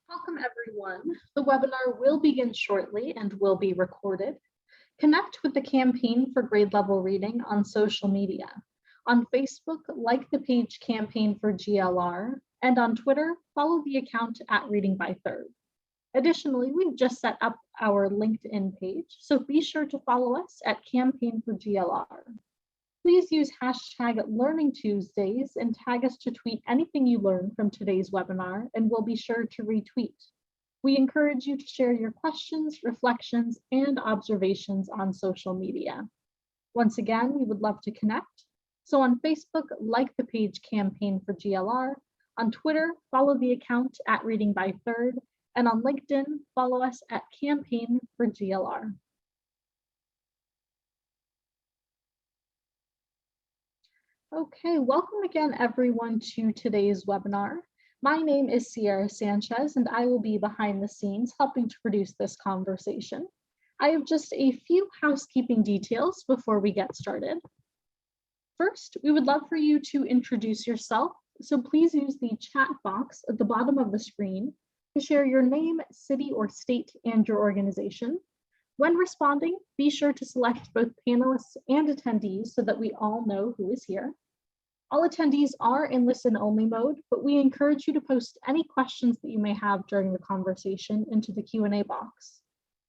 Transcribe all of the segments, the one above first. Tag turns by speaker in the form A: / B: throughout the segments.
A: Welcome everyone. The webinar will begin shortly and will be recorded. Connect with the campaign for grade level reading on social media. On Facebook, like the page Campaign for GLR, and on Twitter, follow the account @ReadingByThird. Additionally, we've just set up our LinkedIn page, so be sure to follow us at Campaign for GLR. Please use hashtag Learning Tuesdays and tag us to tweet anything you learn from today's webinar, and we'll be sure to retweet. We encourage you to share your questions, reflections, and observations on social media. Once again, we would love to connect. So on Facebook, like the page Campaign for GLR. On Twitter, follow the account @ReadingByThird. And on LinkedIn, follow us at Campaign for GLR. Okay, welcome again everyone to today's webinar. My name is Sierra Sanchez and I will be behind the scenes helping to produce this conversation. I have just a few housekeeping details before we get started. First, we would love for you to introduce yourself, so please use the chat box at the bottom of the screen to share your name, city or state, and your organization. When responding, be sure to select both panelists and attendees so that we all know who is here. All attendees are in listen-only mode, but we encourage you to post any questions that you may have during the conversation into the Q&A box.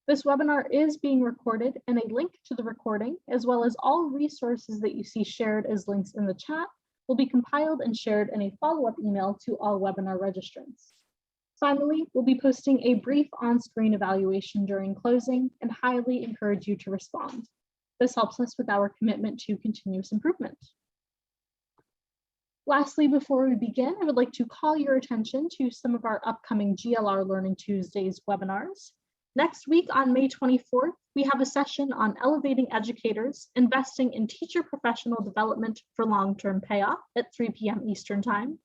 A: This webinar is being recorded, and a link to the recording, as well as all resources that you see shared as links in the chat, will be compiled and shared in a follow-up email to all webinar registrants. Finally, we'll be posting a brief on-screen evaluation during closing and highly encourage you to respond. This helps us with our commitment to continuous improvement. Lastly, before we begin, I would like to call your attention to some of our upcoming GLR Learning Tuesdays webinars. Next week on May 24th, we have a session on elevating educators, investing in teacher professional development for long-term payoff at 3 p.m. Eastern Time.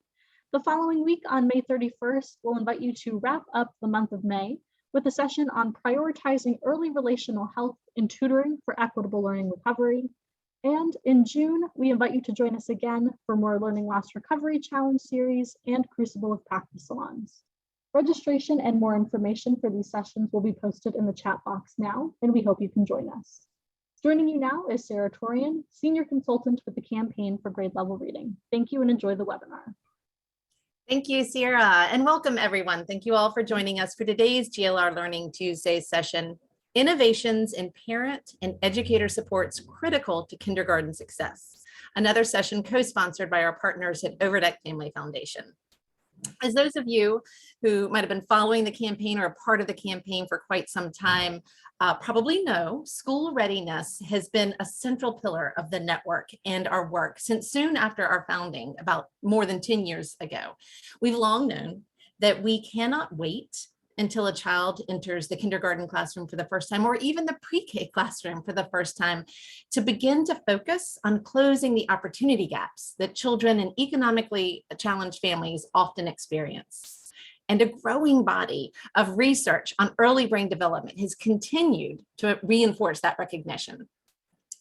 A: The following week on May 31st, we'll invite you to wrap up the month of May with a session on prioritizing early relational health in tutoring for equitable learning recovery. And in June, we invite you to join us again for more Learning Loss Recovery Challenge series and Crucible of Practice salons. Registration and more information for these sessions will be posted in the chat box now, and we hope you can join us. Joining you now is Sarah Torian, Senior Consultant with the Campaign for Grade Level Reading. Thank you and enjoy the webinar.
B: Thank you, Sierra, and welcome everyone. Thank you all for joining us for today's GLR Learning Tuesdays session, Innovations in Parent and Educator Supports Critical to Kindergarten Success, another session co-sponsored by our partners at Overdeck Family Foundation. As those of you who might have been following the campaign or a part of the campaign for quite some time probably know, school readiness has been a central pillar of the network and our work since soon after our founding, about more than 10 years ago. We've long known that we cannot wait until a child enters the kindergarten classroom for the first time, or even the pre-K classroom for the first time, to begin to focus on closing the opportunity gaps that children in economically challenged families often experience. And a growing body of research on early brain development has continued to reinforce that recognition.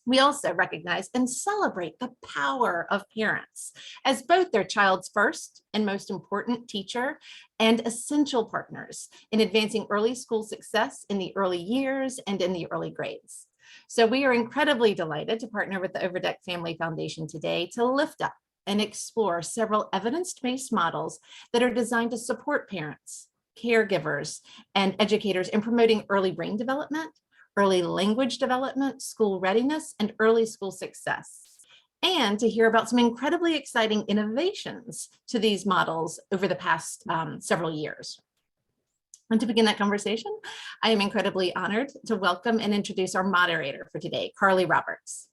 B: We also recognize and celebrate the power of parents as both their child's first and most important teacher and essential partners in advancing early school success in the early years and in the early grades. So we are incredibly delighted to partner with the Overdeck Family Foundation today to lift up and explore several evidence-based models that are designed to support parents, caregivers, and educators in promoting early brain development, early language development, school readiness, and early school success, and to hear about some incredibly exciting innovations to these models over the past several years. And to begin that conversation, I am incredibly honored to welcome and introduce our moderator for today, Carly Roberts.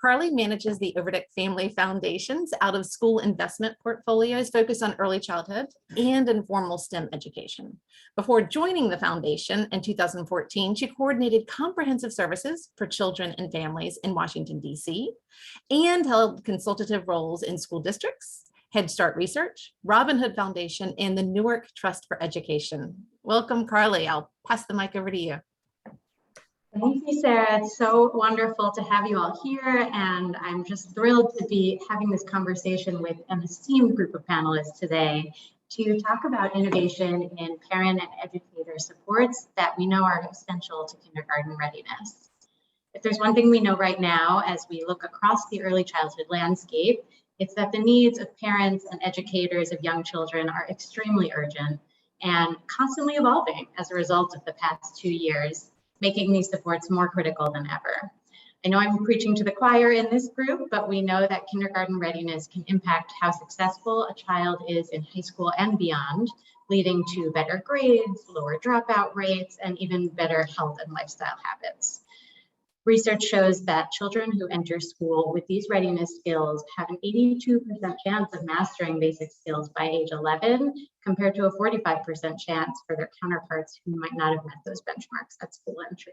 B: Carly manages the Overdeck Family Foundation's out-of-school investment portfolios focused on early childhood and informal STEM education. Before joining the foundation in 2014, she coordinated comprehensive services for children and families in Washington, D.C., and held consultative roles in school districts, Head Start Research, Robin Hood Foundation, and the Newark Trust for Education. Welcome, Carly. I'll pass the mic over to you.
C: Thank you, Sarah. It's so wonderful to have you all here, and I'm just thrilled to be having this conversation with an esteemed group of panelists today. to talk about innovation in parent and educator supports that we know are essential to kindergarten readiness. If there's one thing we know right now as we look across the early childhood landscape, it's that the needs of parents and educators of young children are extremely urgent and constantly evolving as a result of the past 2 years, making these supports more critical than ever. I know I'm preaching to the choir in this group, but we know that kindergarten readiness can impact how successful a child is in high school and beyond, leading to better grades, lower dropout rates, and even better health and lifestyle habits. Research shows that children who enter school with these readiness skills have an 82% chance of mastering basic skills by age 11, compared to a 45% chance for their counterparts who might not have met those benchmarks at school entry.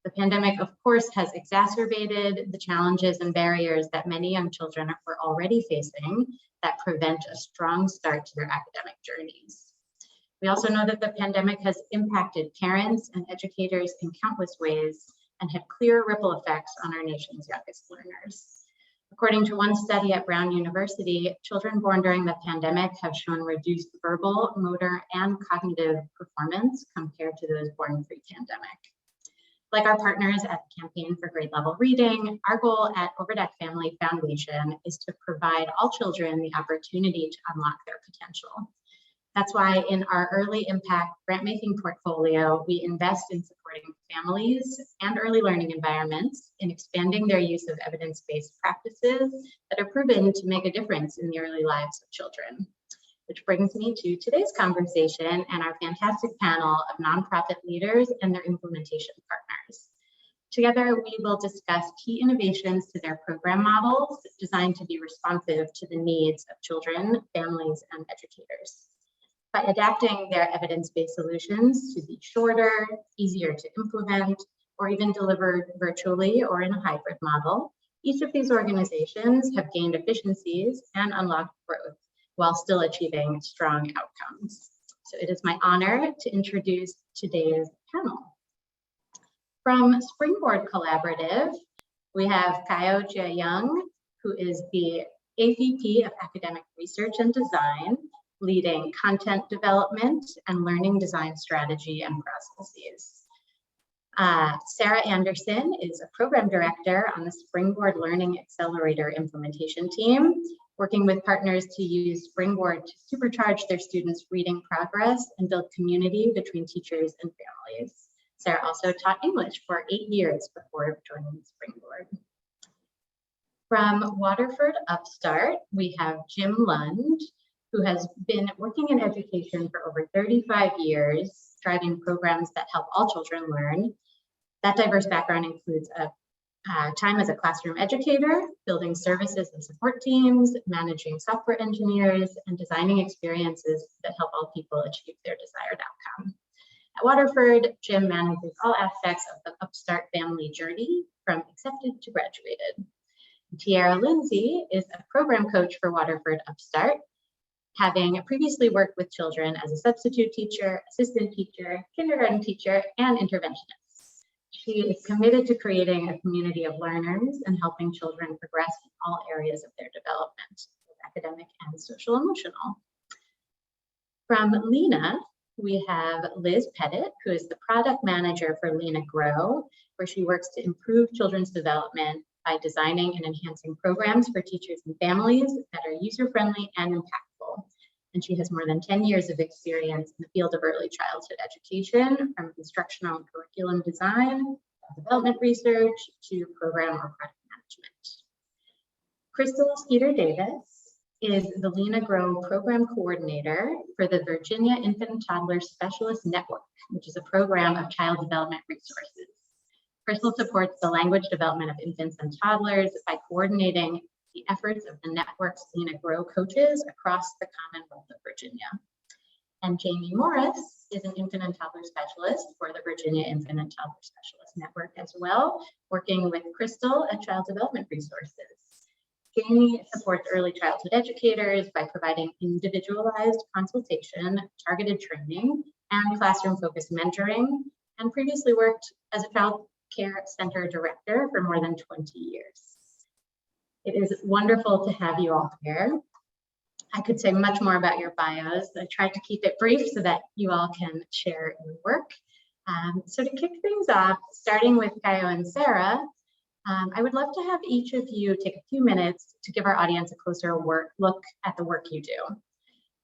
C: The pandemic, of course, has exacerbated the challenges and barriers that many young children were already facing that prevent a strong start to their academic journeys. We also know that the pandemic has impacted parents and educators in countless ways and had clear ripple effects on our nation's youngest learners. According to one study at Brown University, children born during the pandemic have shown reduced verbal, motor, and cognitive performance compared to those born pre-pandemic. Like our partners at the Campaign for Grade Level Reading, our goal at Overdeck Family Foundation is to provide all children the opportunity to unlock their potential. That's why in our early impact grant-making portfolio, we invest in supporting families and early learning environments in expanding their use of evidence-based practices that are proven to make a difference in the early lives of children. Which brings me to today's conversation and our fantastic panel of nonprofit leaders and their implementation partners. Together, we will discuss key innovations to their program models designed to be responsive to the needs of children, families, and educators. By adapting their evidence-based solutions to be shorter, easier to implement, or even delivered virtually or in a hybrid model, each of these organizations have gained efficiencies and unlocked growth while still achieving strong outcomes. So it is my honor to introduce today's panel. From Springboard Collaborative, we have Kaio Jia-young, who is the AVP of Academic Research and Design, leading content development and learning design strategy and processes. Sarah Anderson is a program director on the Springboard Learning Accelerator implementation team, working with partners to use Springboard to supercharge their students' reading progress and build community between teachers and families. Sarah also taught English for 8 years before joining Springboard. From Waterford Upstart, we have Jim Lund, who has been working in education for over 35 years, driving programs that help all children learn. That diverse background includes time as a classroom educator, building services and support teams, managing software engineers, and designing experiences that help all people achieve their desired outcome. At Waterford, Jim manages all aspects of the Upstart family journey, from accepted to graduated. Tiara Lindsay is a program coach for Waterford Upstart, having previously worked with children as a substitute teacher, assistant teacher, kindergarten teacher, and interventionist. She is committed to creating a community of learners and helping children progress in all areas of their development, both academic and social emotional. From Lena, we have Liz Pettit, who is the product manager for Lena Grow, where she works to improve children's development by designing and enhancing programs for teachers and families that are user-friendly and impactful. And she has more than 10 years of experience in the field of early childhood education, from instructional and curriculum design, development research, to program or product management. Crystal Skeeter-Davis is the Lena Grow program coordinator for the Virginia Infant and Toddler Specialist Network, which is a program of child development resources. Crystal supports the language development of infants and toddlers by coordinating the efforts of the network's Lena Grow coaches across the Commonwealth of Virginia. And Jamie Morris is an infant and toddler specialist for the Virginia Infant and Toddler Specialist Network as well, working with Crystal at Child Development Resources. Jamie supports early childhood educators by providing individualized consultation, targeted training, and classroom-focused mentoring, and previously worked as a child care center director for more than 20 years. It is wonderful to have you all here. I could say much more about your bios. I tried to keep it brief so that you all can share your work. So to kick things off, starting with Caio and Sarah, I would love to have each of you take a few minutes to give our audience a closer look at the work you do.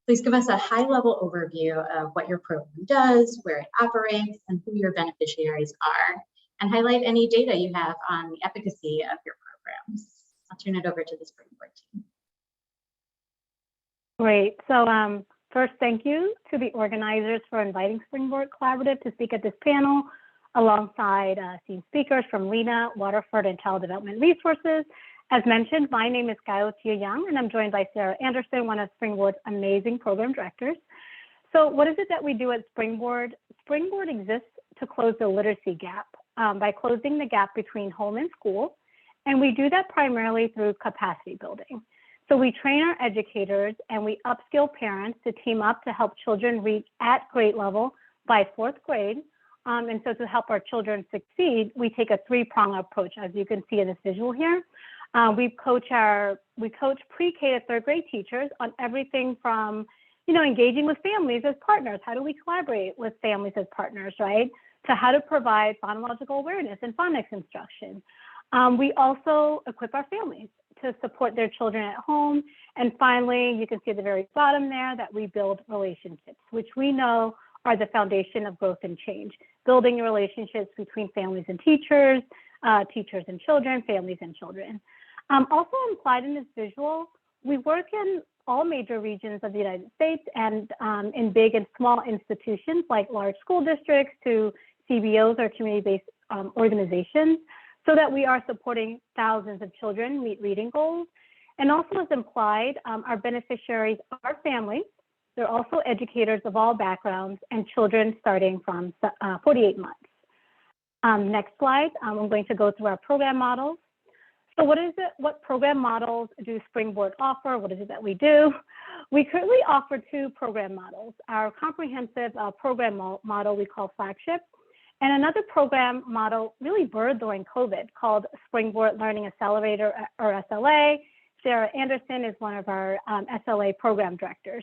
C: Please give us a high-level overview of what your program does, where it operates, and who your beneficiaries are, and highlight any data you have on the efficacy of your programs. I'll turn it over to the Springboard team.
D: Great. So first, thank you to the organizers for inviting Springboard Collaborative to speak at this panel, alongside esteemed speakers from Lena, Waterford, and Child Development Resources. As mentioned, my name is Caio Young, and I'm joined by Sarah Anderson, one of Springboard's amazing program directors. So what is it that we do at Springboard? Springboard exists to close the literacy gap by closing the gap between home and school. And we do that primarily through capacity building. So we train our educators and we upskill parents to team up to help children reach at grade level by 4th grade. And so to help our children succeed, we take a 3-prong approach, as you can see in this visual here. We coach pre-K to 3rd grade teachers on everything from, engaging with families as partners. How do we collaborate with families as partners, right? To how to provide phonological awareness and phonics instruction. We also equip our families to support their children at home. And finally, you can see at the very bottom there that we build relationships, which we know are the foundation of growth and change. Building relationships between families and teachers, teachers and children, families and children. Also implied in this visual, we work in all major regions of the United States and in big and small institutions like large school districts to CBOs or community-based organizations, so that we are supporting thousands of children meet reading goals. And also as implied, our beneficiaries are families. They're also educators of all backgrounds and children starting from 48 months. Next slide, I'm going to go through our program models. So what program models do Springboard offer? What is it that we do? We currently offer 2 program models. Our comprehensive program model we call Flagship, and another program model really birthed during COVID called Springboard Learning Accelerator, or SLA. Sarah Anderson is one of our SLA program directors.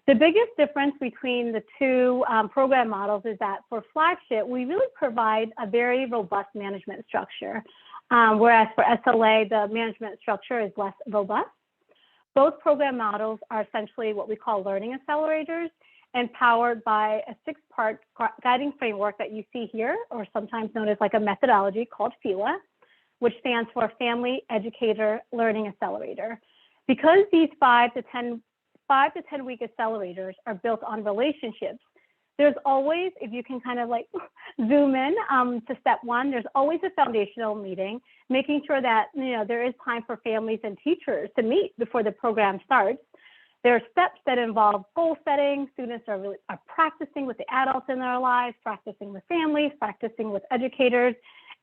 D: The biggest difference between the 2 program models is that for Flagship, we really provide a very robust management structure, whereas for SLA, the management structure is less robust. Both program models are essentially what we call learning accelerators, and powered by a 6-part guiding framework that you see here, or sometimes known as like a methodology called FELA, which stands for Family Educator Learning Accelerator. Because these 5 to 10 week accelerators are built on relationships, there's always, if you can kind of like zoom in to step 1, there's always a foundational meeting, making sure that there is time for families and teachers to meet before the program starts. There are steps that involve goal setting. Students are practicing with the adults in their lives, practicing with families, practicing with educators,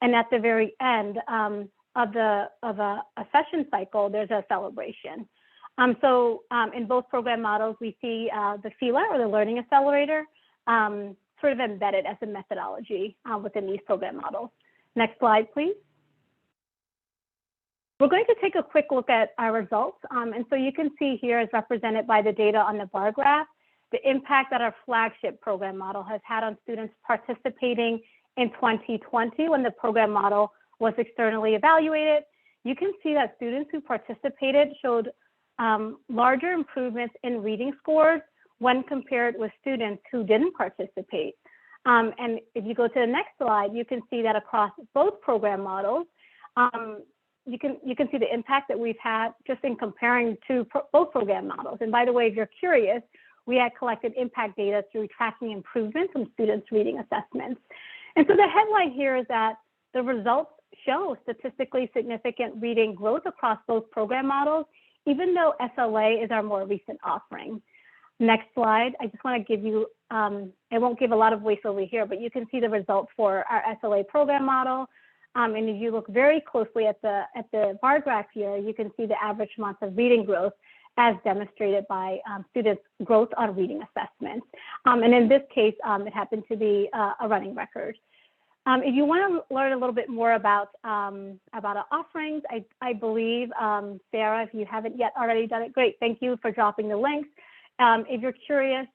D: and at the very end of a session cycle, there's a celebration. So in both program models, we see the FELA, or the Learning Accelerator, sort of embedded as a methodology within these program models. Next slide, please. We're going to take a quick look at our results. And so you can see here, as represented by the data on the bar graph, the impact that our Flagship program model has had on students participating in 2020 when the program model was externally evaluated. You can see that students who participated showed larger improvements in reading scores when compared with students who didn't participate. And if you go to the next slide, you can see that across both program models, you can see the impact that we've had just in comparing to both program models. And by the way, if you're curious, we had collected impact data through tracking improvements from students' reading assessments. And so the headline here is that the results show statistically significant reading growth across both program models, even though SLA is our more recent offering. Next slide, I just want to give you, I won't give a lot of voice over here, but you can see the results for our SLA program model. And if you look very closely at the bar graph here, you can see the average months of reading growth as demonstrated by students' growth on reading assessments. And in this case, it happened to be a running record. If you want to learn a little bit more about our offerings, I believe, Sarah, if you haven't yet already done it, great. Thank you for dropping the links. If you're curious,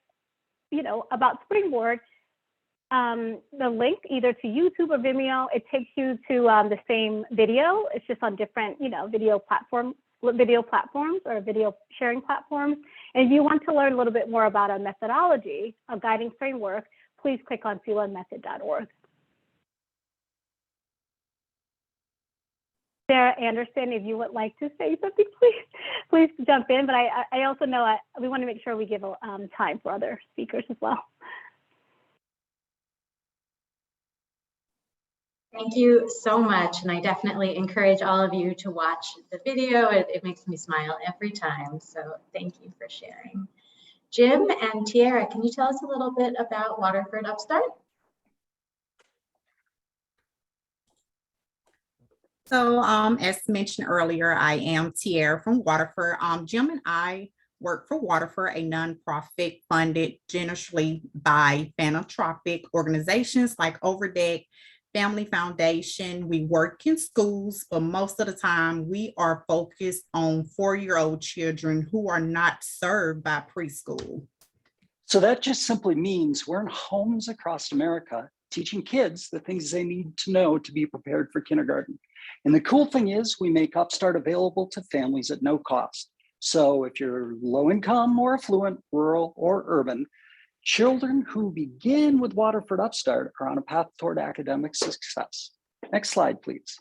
D: about Springboard, the link either to YouTube or Vimeo, it takes you to the same video. It's just on different, video platforms or video sharing platforms. And if you want to learn a little bit more about a methodology, a guiding framework, please click on feelonmethod.org. Sarah Anderson, if you would like to say something, please jump in. But I also know we want to make sure we give time for other speakers as well.
C: Thank you so much. And I definitely encourage all of you to watch the video. It makes me smile every time. So thank you for sharing. Jim and Tiara, can you tell us a little bit about Waterford Upstart?
E: So as mentioned earlier, I am Tiara from Waterford. Jim and I work for Waterford, a nonprofit funded generously by philanthropic organizations like Overdeck Family Foundation. We work in schools, but most of the time we are focused on 4-year-old children who are not served by preschool.
F: So that just simply means we're in homes across America teaching kids the things they need to know to be prepared for kindergarten. And the cool thing is we make Upstart available to families at no cost. So if you're low income or affluent, rural or urban, children who begin with Waterford Upstart are on a path toward academic success. Next slide, please.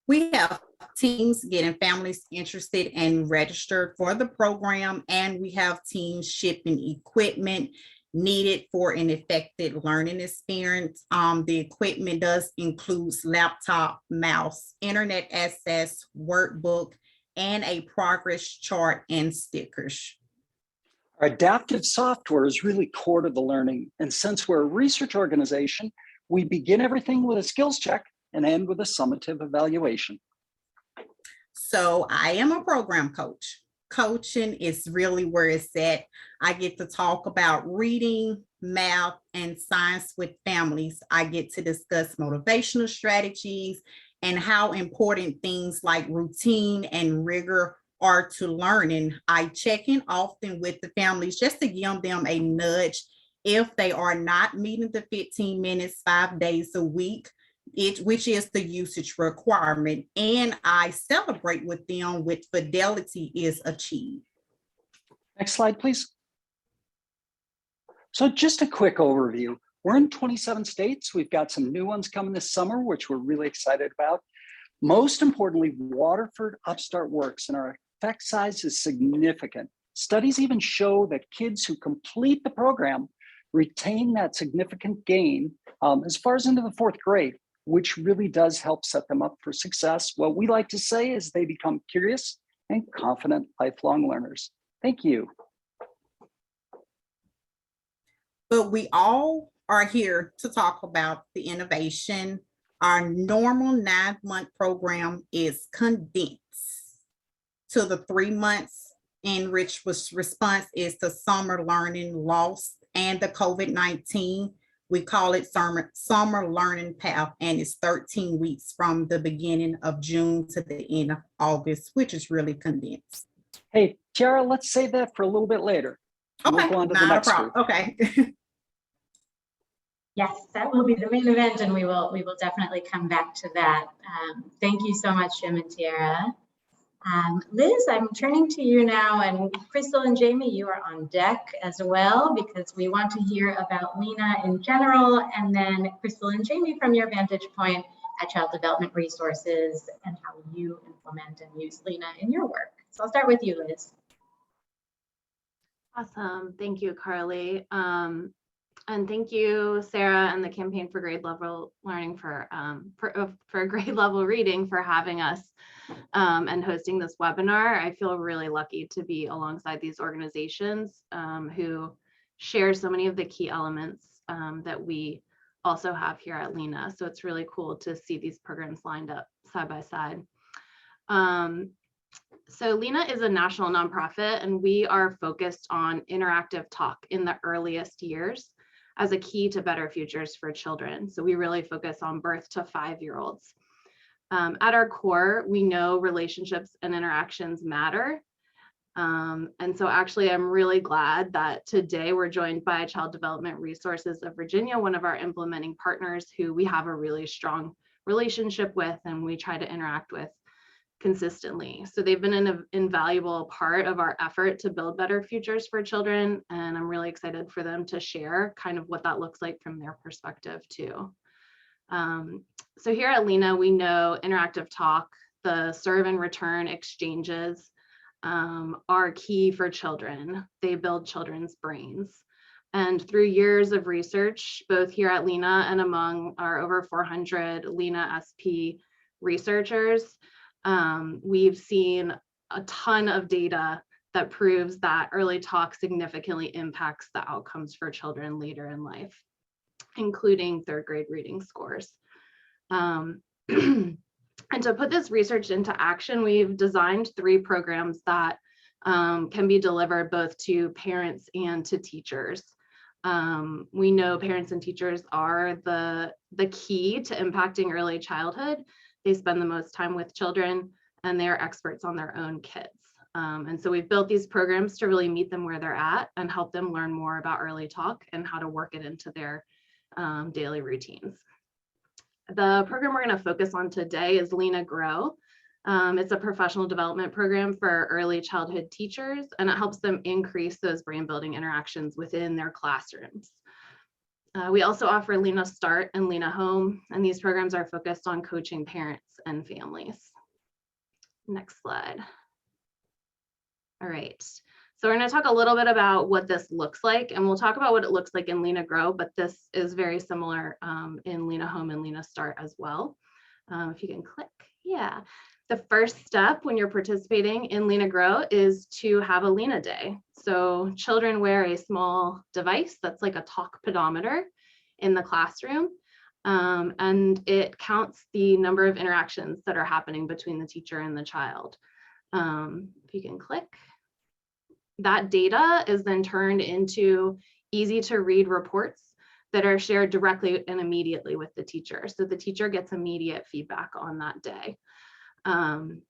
E: We have teams getting families interested and registered for the program, and we have teams shipping equipment needed for an effective learning experience. The equipment does include laptop, mouse, internet access, workbook, and a progress chart and stickers.
F: Our adaptive software is really core to the learning. And since we're a research organization, we begin everything with a skills check and end with a summative evaluation.
E: So I am a program coach. Coaching is really where it's at. I get to talk about reading, math, and science with families. I get to discuss motivational strategies and how important things like routine and rigor are to learning. I check in often with the families just to give them a nudge if they are not meeting the 15 minutes 5 days a week, which is the usage requirement, and I celebrate with them when fidelity is achieved.
F: Next slide, please. So just a quick overview. We're in 27 states. We've got some new ones coming this summer, which we're really excited about. Most importantly, Waterford Upstart works and our effect size is significant. Studies even show that kids who complete the program retain that significant gain as far as into the 4th grade, which really does help set them up for success. What we like to say is they become curious and confident lifelong learners. Thank you.
E: But we all are here to talk about the innovation. Our normal 9-month program is condensed to the 3 months, in which response is the summer learning loss and the COVID-19. We call it summer learning path, and it's 13 weeks from the beginning of June to the end of August, which is really condensed.
F: Hey, Tiara, let's save that for a little bit later.
E: Okay,
F: We'll go on to the
E: not a
F: next
E: problem.
F: group.
E: Okay.
C: Yes, that will be the main event, and we will definitely come back to that. Thank you so much, Jim and Tiara. Liz, I'm turning to you now, and Crystal and Jamie, you are on deck as well, because we want to hear about Lena in general, and then Crystal and Jamie from your vantage point at Child Development Resources and how you implement and use Lena in your work. So I'll start with you, Liz.
G: Awesome. Thank you, Carly. And thank you, Sarah, and the Campaign for Grade Level Learning for grade level reading for having us and hosting this webinar. I feel really lucky to be alongside these organizations who share so many of the key elements that we also have here at Lena. So it's really cool to see these programs lined up side by side. So Lena is a national nonprofit, and we are focused on interactive talk in the earliest years. as a key to better futures for children. So we really focus on birth to 5-year-olds. At our core, we know relationships and interactions matter. And so actually, I'm really glad that today we're joined by Child Development Resources of Virginia, one of our implementing partners who we have a really strong relationship with and we try to interact with consistently. So they've been an invaluable part of our effort to build better futures for children. And I'm really excited for them to share kind of what that looks like from their perspective too. So here at Lena, we know interactive talk, the serve and return exchanges are key for children. They build children's brains. And through years of research, both here at Lena and among our over 400 Lena SP researchers, we've seen a ton of data that proves that early talk significantly impacts the outcomes for children later in life, including 3rd grade reading scores. And to put this research into action, we've designed 3 programs that can be delivered both to parents and to teachers. We know parents and teachers are the key to impacting early childhood. They spend the most time with children and they're experts on their own kids. And so we've built these programs to really meet them where they're at and help them learn more about early talk and how to work it into their daily routines. The program we're going to focus on today is Lena Grow. It's a professional development program for early childhood teachers, and it helps them increase those brain building interactions within their classrooms. We also offer Lena Start and Lena Home, and these programs are focused on coaching parents and families. Next slide. All right. So we're going to talk a little bit about what this looks like, and we'll talk about what it looks like in Lena Grow, but this is very similar in Lena Home and Lena Start as well. If you can click, yeah. The first step when you're participating in Lena Grow is to have a Lena Day. So children wear a small device that's like a talk pedometer in the classroom, and it counts the number of interactions that are happening between the teacher and the child. If you can click. That data is then turned into easy to read reports that are shared directly and immediately with the teacher. So the teacher gets immediate feedback on that day. And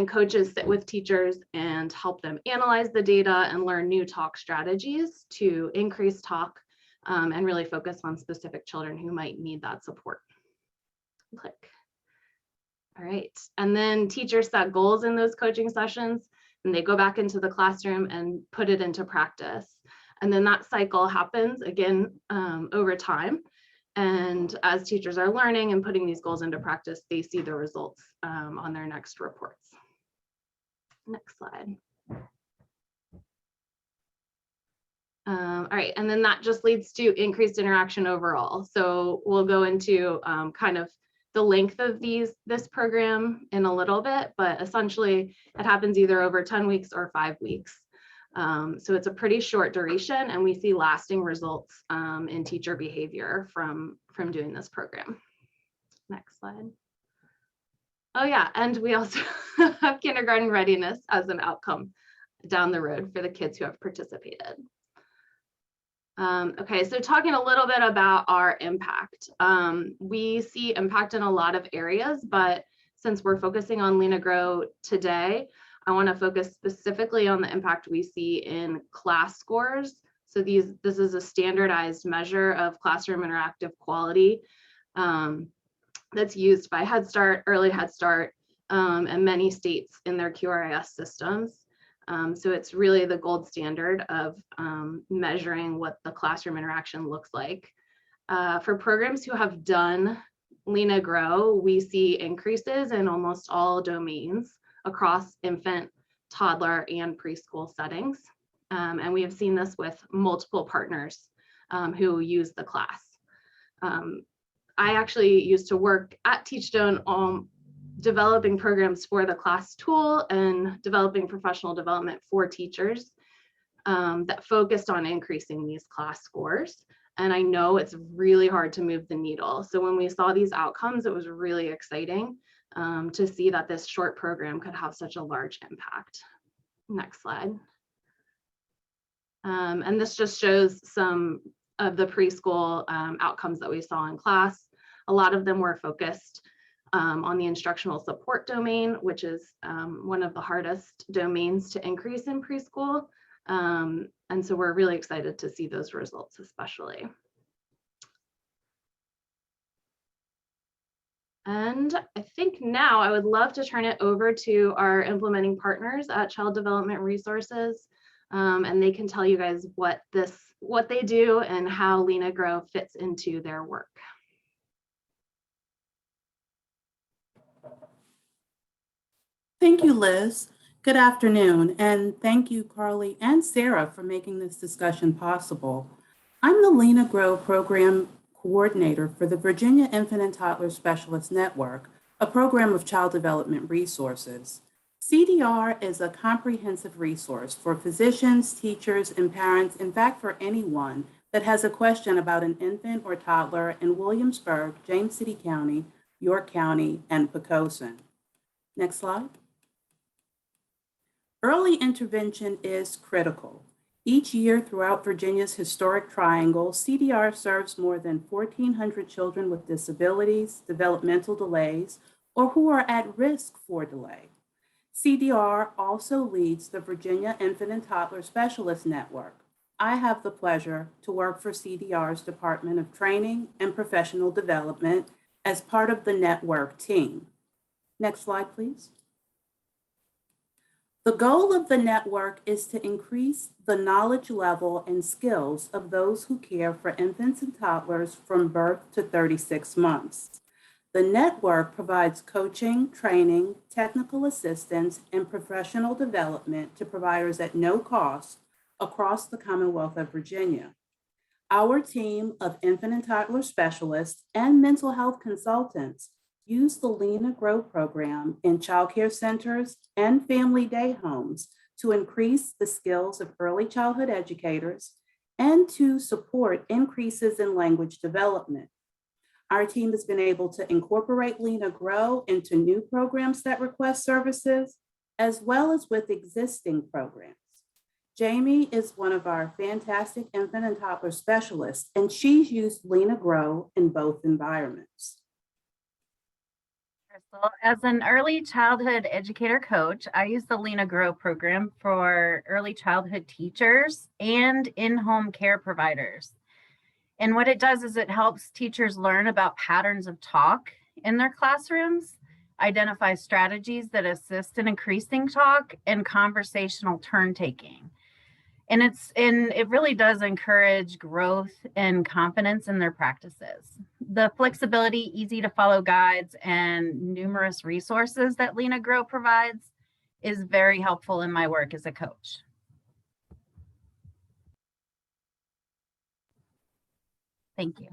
G: coaches sit with teachers and help them analyze the data and learn new talk strategies to increase talk and really focus on specific children who might need that support. Click. All right, and then teachers set goals in those coaching sessions and they go back into the classroom and put it into practice. And then that cycle happens again over time. And as teachers are learning and putting these goals into practice, they see the results on their next reports. Next slide. All right, and then that just leads to increased interaction overall. So we'll go into kind of the length of this program in a little bit, but essentially it happens either over 10 weeks or 5 weeks. So it's a pretty short duration and we see lasting results in teacher behavior from doing this program. Next slide. Oh yeah, and we also have kindergarten readiness as an outcome down the road for the kids who have participated. Okay, so talking a little bit about our impact. We see impact in a lot of areas, but since we're focusing on Lena Grow today, I want to focus specifically on the impact we see in class scores. So this is a standardized measure of classroom interactive quality that's used by Head Start, Early Head Start, and many states in their QRIS systems. So it's really the gold standard of measuring what the classroom interaction looks like. For programs who have done Lena Grow, we see increases in almost all domains across infant, toddler, and preschool settings. And we have seen this with multiple partners who use the class. I actually used to work at Teachstone on developing programs for the class tool and developing professional development for teachers that focused on increasing these class scores. And I know it's really hard to move the needle. So when we saw these outcomes, it was really exciting to see that this short program could have such a large impact. Next slide. And this just shows some the preschool outcomes that we saw in class. A lot of them were focused on the instructional support domain, which is one of the hardest domains to increase in preschool. And so we're really excited to see those results, especially. And I think now I would love to turn it over to our implementing partners at Child Development Resources, and they can tell you guys what they do and how Lena Grow fits into their work.
H: Thank you, Liz. Good afternoon, and thank you, Carly and Sarah, for making this discussion possible. I'm the Lena Grow Program Coordinator for the Virginia Infant and Toddler Specialist Network, a program of Child Development Resources. CDR is a comprehensive resource for physicians, teachers, and parents, in fact, for anyone that has a question about an infant or toddler in Williamsburg, James City County, York County, and Poquoson. Next slide. Early intervention is critical. Each year throughout Virginia's historic triangle, CDR serves more than 1,400 children with disabilities, developmental delays, or who are at risk for delay. CDR also leads the Virginia Infant and Toddler Specialist Network. I have the pleasure to work for CDR's Department of Training and Professional Development as part of the network team. Next slide, please. The goal of the network is to increase the knowledge level and skills of those who care for infants and toddlers from birth to 36 months. The network provides coaching, training, technical assistance, and professional development to providers at no cost across the Commonwealth of Virginia. Our team of infant and toddler specialists and mental health consultants use the Lena Grow program in childcare centers and family day homes to increase the skills of early childhood educators and to support increases in language development. Our team has been able to incorporate Lena Grow into new programs that request services, as well as with existing programs. Jamie is one of our fantastic infant and toddler specialists, and she's used Lena Grow in both environments.
I: As an early childhood educator coach, I use the Lena Grow program for early childhood teachers and in-home care providers. And what it does is it helps teachers learn about patterns of talk in their classrooms, identify strategies that assist in increasing talk and conversational turn taking. And it really does encourage growth and confidence in their practices. The flexibility, easy to follow guides, and numerous resources that Lena Grow provides is very helpful in my work as a coach. Thank you.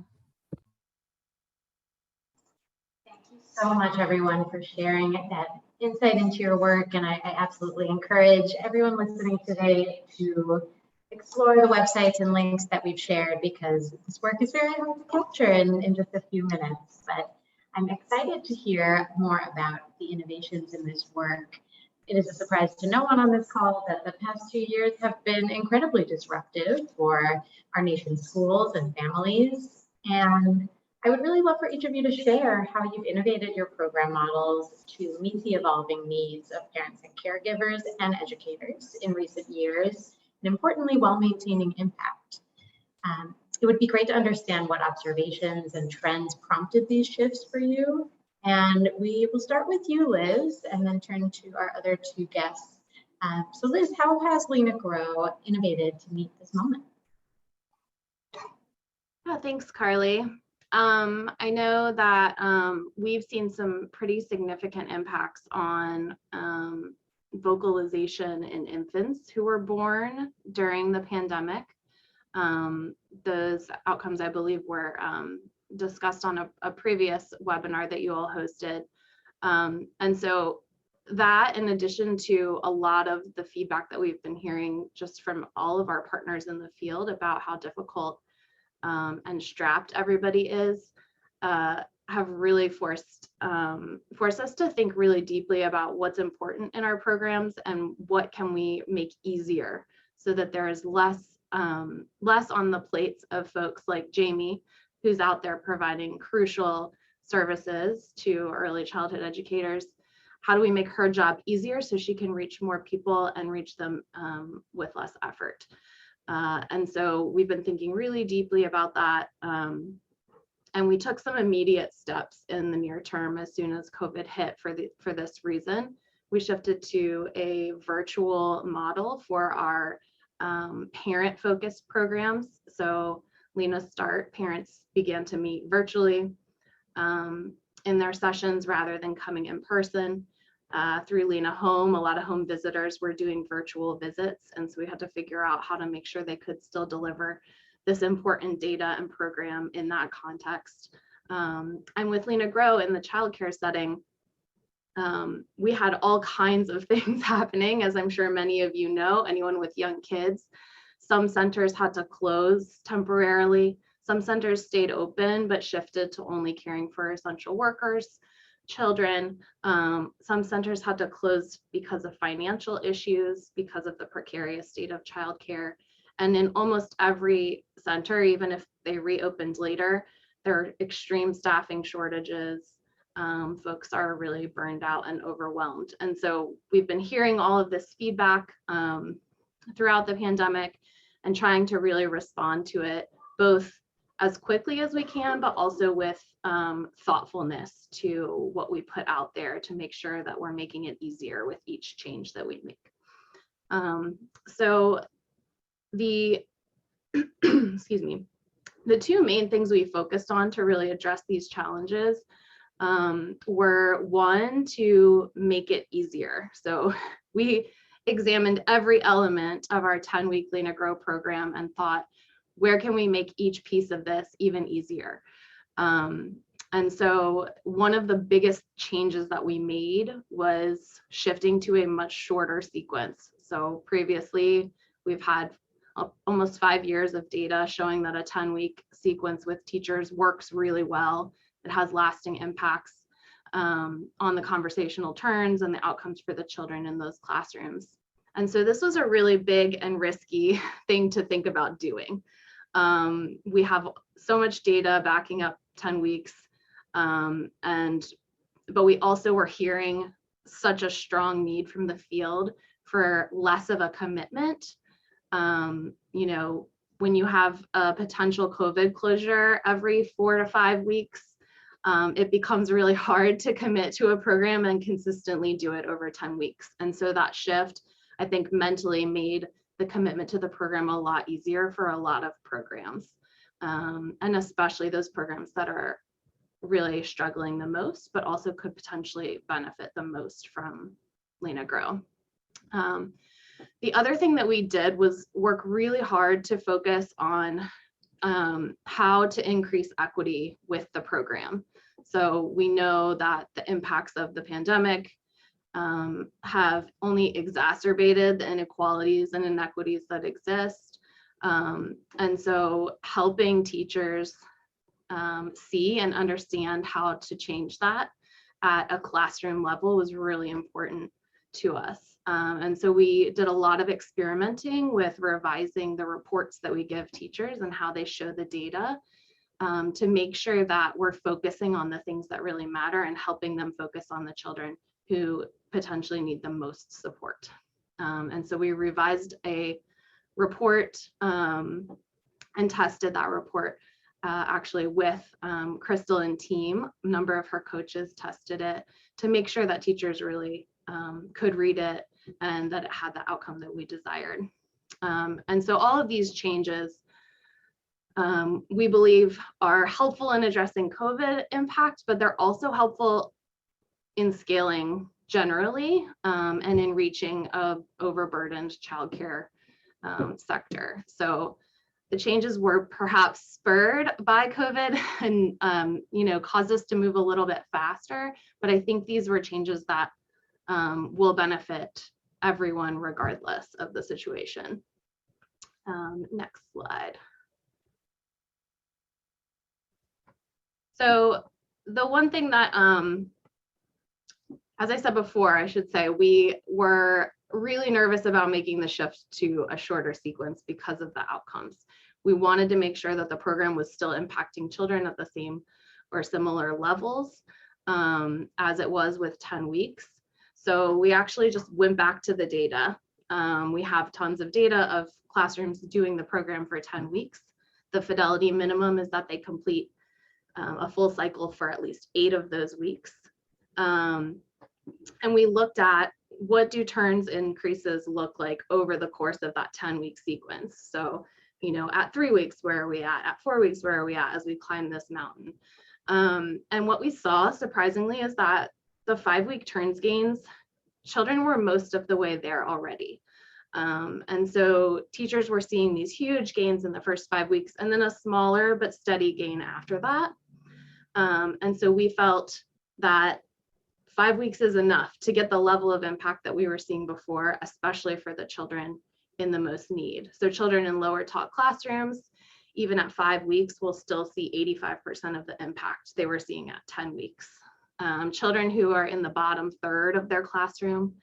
C: Thank you so much, everyone, for sharing that insight into your work. And I absolutely encourage everyone listening today to explore the websites and links that we've shared, because this work is very hard to capture in just a few minutes. But I'm excited to hear more about the innovations in this work. It is a surprise to no one on this call that the past 2 years have been incredibly disruptive for our nation's schools and families. And I would really love for each of you to share how you've innovated your program models to meet the evolving needs of parents and caregivers and educators in recent years, and importantly, while maintaining impact. It would be great to understand what observations and trends prompted these shifts for you. And we will start with you, Liz, and then turn to our other two guests. So Liz, how has Lena Grow innovated to meet this moment?
G: Oh, thanks, Carly. I know that we've seen some pretty significant impacts on vocalization in infants who were born during the pandemic. Those outcomes, I believe, were discussed on a previous webinar that you all hosted. And so that, in addition to a lot of the feedback that we've been hearing just from all of our partners in the field about how difficult and strapped everybody is, have really forced us to think really deeply about what's important in our programs and what can we make easier so that there is less less on the plates of folks like Jamie, who's out there providing crucial services to early childhood educators. How do we make her job easier so she can reach more people and reach them with less effort? And so we've been thinking really deeply about that. And we took some immediate steps in the near term as soon as COVID hit for this reason. We shifted to a virtual model for our parent-focused programs. So Lena Start parents began to meet virtually in their sessions rather than coming in person. Through Lena Home, a lot of home visitors were doing virtual visits, and so we had to figure out how to make sure they could still deliver this important data and program in that context. And with Lena Grow in the childcare setting, we had all kinds of things happening, as I'm sure many of you know, anyone with young kids. Some centers had to close temporarily. Some centers stayed open, but shifted to only caring for essential workers, children. Some centers had to close because of financial issues, because of the precarious state of childcare. And in almost every center, even if they reopened later, there are extreme staffing shortages. Folks are really burned out and overwhelmed. And so we've been hearing all of this feedback throughout the pandemic and trying to really respond to it, both as quickly as we can, but also with thoughtfulness to what we put out there to make sure that we're making it easier with each change that we make. So the, excuse me, the two main things we focused on to really address these challenges were, one, to make it easier. So we examined every element of our 10-week Lena Grow program and thought, where can we make each piece of this even easier? And so one of the biggest changes that we made was shifting to a much shorter sequence. So previously, we've had almost 5 years of data showing that a 10-week sequence with teachers works really well. It has lasting impacts on the conversational turns and the outcomes for the children in those classrooms. And so this was a really big and risky thing to think about doing. We have so much data backing up 10 weeks, but we also were hearing such a strong need from the field for less of a commitment. You know, when you have a potential COVID closure every 4 to 5 weeks, it becomes really hard to commit to a program and consistently do it over 10 weeks. And so that shift, I think, mentally made the commitment to the program a lot easier for a lot of programs, and especially those programs that are really struggling the most, but also could potentially benefit the most from Lena Grow. The other thing that we did was work really hard to focus on how to increase equity with the program. So we know that the impacts of the pandemic have only exacerbated the inequalities and inequities that exist. And so helping teachers see and understand how to change that at a classroom level was really important to us. And so we did a lot of experimenting with revising the reports that we give teachers and how they show the data to make sure that we're focusing on the things that really matter and helping them focus on the children who potentially need the most support. And so we revised a report and tested that report actually with Crystal and team. A number of her coaches tested it to make sure that teachers really could read it and that it had the outcome that we desired. And so all of these changes we believe are helpful in addressing COVID impact, but they're also helpful in scaling generally and in reaching a overburdened childcare sector. So the changes were perhaps spurred by COVID and you know, caused us to move a little bit faster, but I think these were changes that will benefit everyone regardless of the situation. Next slide. So the one thing that, as I said before, I should say, we were really nervous about making the shift to a shorter sequence because of the outcomes. We wanted to make sure that the program was still impacting children at the same or similar levels as it was with 10 weeks. So we actually just went back to the data. We have tons of data of classrooms doing the program for 10 weeks. The fidelity minimum is that they complete a full cycle for at least 8 of those weeks. And we looked at what do turns increases look like over the course of that 10-week sequence. So, you know, at 3 weeks, where are we at? At 4 weeks, where are we at as we climb this mountain? And what we saw, surprisingly, is that the 5-week turns gains, children were most of the way there already. And so teachers were seeing these huge gains in the first 5 weeks and then a smaller but steady gain after that. And so we felt that 5 weeks is enough to get the level of impact that we were seeing before, especially for the children in the most need. So children in lower taught classrooms, even at 5 weeks, will still see 85% of the impact they were seeing at 10 weeks. Children who are in the bottom third of their classroom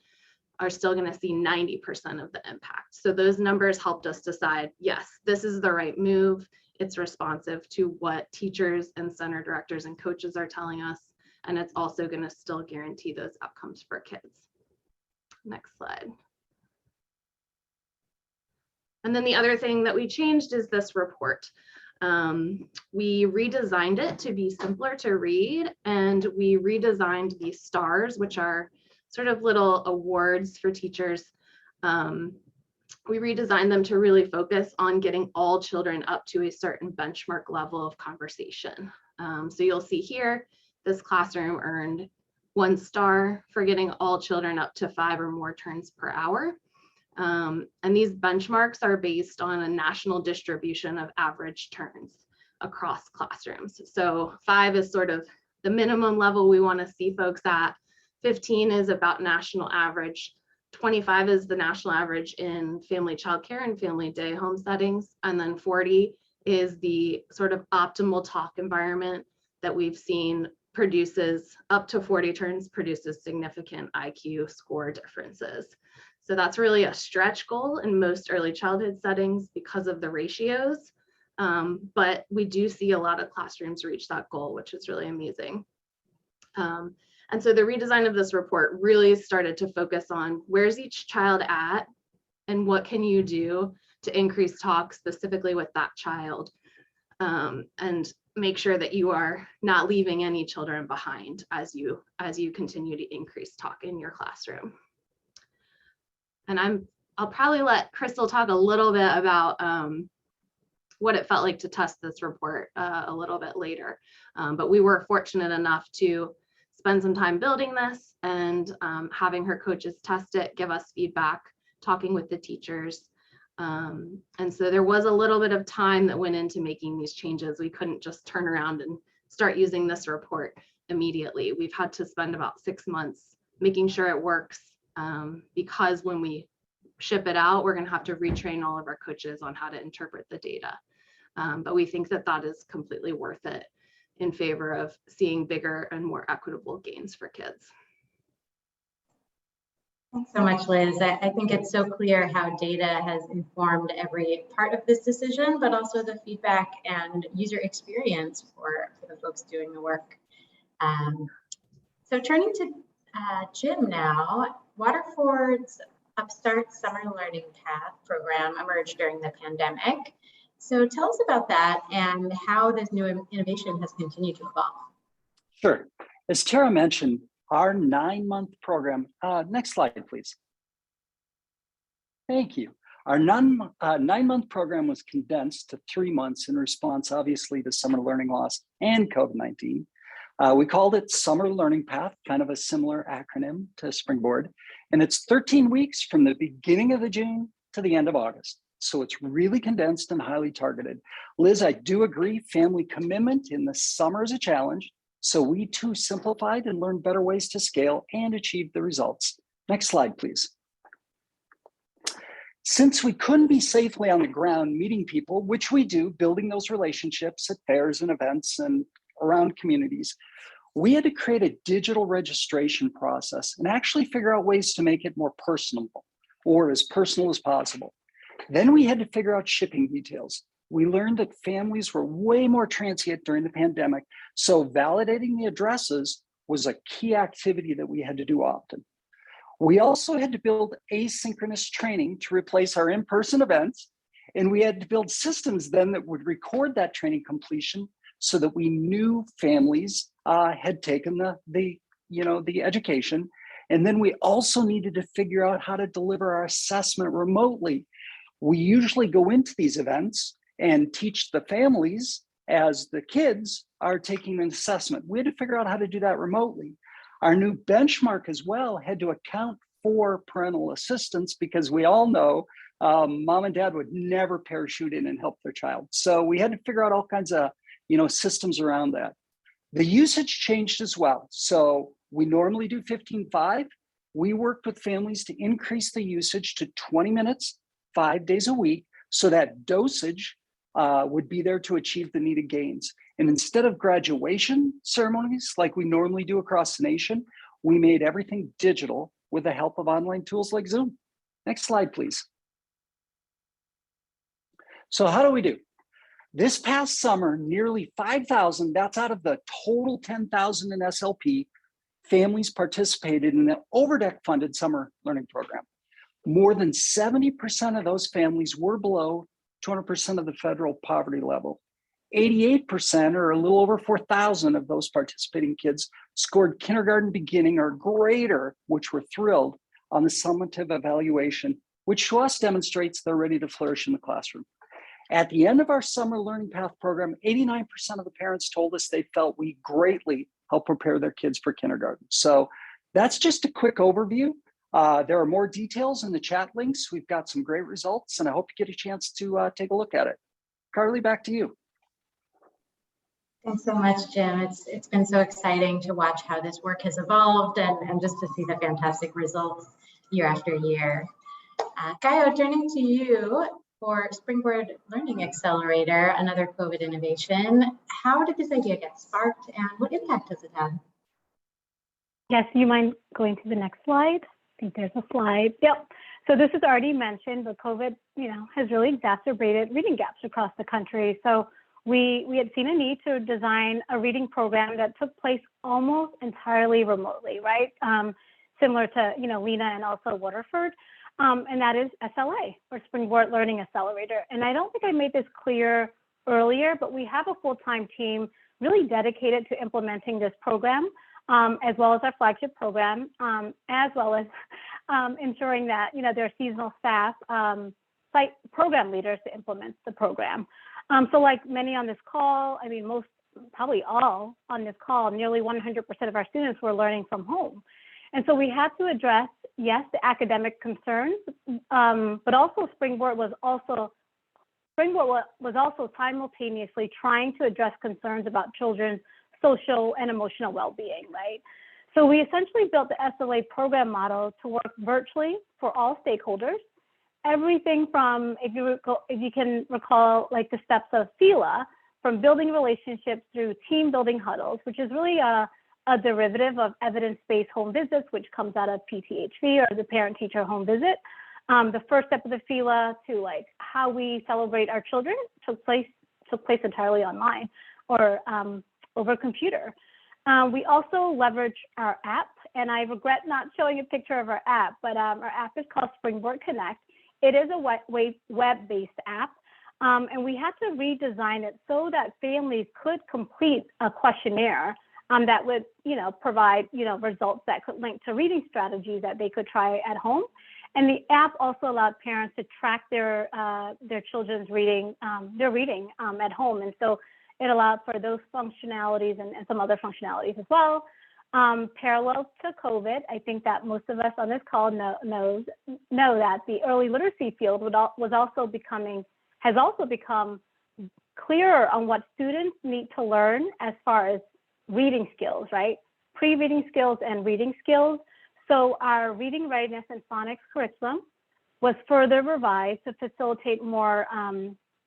G: are still going to see 90% of the impact. So those numbers helped us decide, yes, this is the right move. It's responsive to what teachers and center directors and coaches are telling us. And it's also going to still guarantee those outcomes for kids. Next slide. And then the other thing that we changed is this report. We redesigned it to be simpler to read, and we redesigned the stars, which are sort of little awards for teachers. We redesigned them to really focus on getting all children up to a certain benchmark level of conversation. So you'll see here, this classroom earned 1 star for getting all children up to 5 or more turns per hour. And these benchmarks are based on a national distribution of average turns across classrooms. So 5 is sort of the minimum level we want to see folks at. 15 is about national average. 25 is the national average in family childcare and family day home settings. And then 40 is the sort of optimal talk environment that we've seen produces up to 40 turns, produces significant IQ score differences. So that's really a stretch goal in most early childhood settings because of the ratios. But we do see a lot of classrooms reach that goal, which is really amazing. And so the redesign of this report really started to focus on where's each child at and what can you do to increase talk specifically with that child, and make sure that you are not leaving any children behind as you continue to increase talk in your classroom. And I'll probably let Crystal talk a little bit about what it felt like to test this report a little bit later. But we were fortunate enough to spend some time building this and having her coaches test it, give us feedback, talking with the teachers. And so there was a little bit of time that went into making these changes. We couldn't just turn around and start using this report immediately. We've had to spend about 6 months making sure it works, because when we ship it out, we're going to have to retrain all of our coaches on how to interpret the data. But we think that that is completely worth it in favor of seeing bigger and more equitable gains for kids.
C: Thanks so much, Liz. I think it's so clear how data has informed every part of this decision, but also the feedback and user experience for the folks doing the work. So turning to Jim now, Waterford's Upstart Summer Learning Path program emerged during the pandemic. So tell us about that and how this new innovation has continued to evolve.
F: Sure. As Tara mentioned, our 9-month program, next slide, please. Thank you. Our 9-month program was condensed to 3 months in response, obviously, to summer learning loss and COVID-19. We called it Summer Learning Path, kind of a similar acronym to Springboard. And it's 13 weeks from the beginning of the June to the end of August. So it's really condensed and highly targeted. Liz, I do agree, family commitment in the summer is a challenge. So we too simplified and learned better ways to scale and achieve the results. Next slide, please. Since we couldn't be safely on the ground meeting people, which we do, building those relationships at fairs and events and around communities, we had to create a digital registration process and actually figure out ways to make it more personable. or as personal as possible. Then we had to figure out shipping details. We learned that families were way more transient during the pandemic, so validating the addresses was a key activity that we had to do often. We also had to build asynchronous training to replace our in-person events, and we had to build systems then that would record that training completion so that we knew families had taken the education. And then we also needed to figure out how to deliver our assessment remotely. We usually go into these events and teach the families as the kids are taking an assessment. We had to figure out how to do that remotely. Our new benchmark as well had to account for parental assistance, because we all know mom and dad would never parachute in and help their child. So we had to figure out all kinds of systems around that. The usage changed as well. So we normally do 15-5. We worked with families to increase the usage to 20 minutes, 5 days a week, so that dosage would be there to achieve the needed gains. And instead of graduation ceremonies like we normally do across the nation, we made everything digital with the help of online tools like Zoom. Next slide, please. So how do we do? This past summer, nearly 5,000, that's out of the total 10,000 in SLP, families participated in the Overdeck funded summer learning program. More than 70% of those families were below 200% of the federal poverty level. 88%, or a little over 4,000 of those participating kids, scored kindergarten beginning or greater, which we're thrilled, on the summative evaluation, which to us demonstrates they're ready to flourish in the classroom. At the end of our summer learning path program, 89% of the parents told us they felt we greatly helped prepare their kids for kindergarten. So that's just a quick overview. There are more details in the chat links. We've got some great results, and I hope you get a chance to take a look at it. Carly, back to you.
C: Thanks so much, Jim. It's been so exciting to watch how this work has evolved and just to see the fantastic results year after year. Gaio, turning to you for Springboard Learning Accelerator, another COVID innovation. How did this idea get sparked and what impact has it had?
D: Yes, you mind going to the next slide? I think there's a slide. Yep. So this is already mentioned, but COVID, has really exacerbated reading gaps across the country. So we had seen a need to design a reading program that took place almost entirely remotely, right? Similar to, Lena and also Waterford. And that is SLA, or Springboard Learning Accelerator. And I don't think I made this clear earlier, but we have a full-time team really dedicated to implementing this program, as well as our flagship program, as well as ensuring that, there are seasonal staff, site program leaders to implement the program. So like many on this call, most, probably all on this call, nearly 100% of our students were learning from home. And so we had to address, yes, the academic concerns, but also Springboard was also simultaneously trying to address concerns about children's social and emotional well-being, right? So we essentially built the SLA program model to work virtually for all stakeholders. Everything from, if you can recall, like the steps of FELA, from building relationships through team building huddles, which is really a derivative of evidence-based home visits, which comes out of PTHV, or the parent-teacher home visit. The first step of the FELA to like how we celebrate our children took place entirely online or over computer. We also leverage our app, and I regret not showing a picture of our app, but our app is called Springboard Connect. It is a web-based app, and we had to redesign it so that families could complete a questionnaire that would, provide, results that could link to reading strategies that they could try at home. And the app also allowed parents to track their children's reading, at home. And so it allowed for those functionalities and some other functionalities as well. Parallel to COVID, I think that most of us on this call know that the early literacy field has also become clearer on what students need to learn as far as reading skills, right? Pre-reading skills and reading skills. So our reading readiness and phonics curriculum was further revised to facilitate more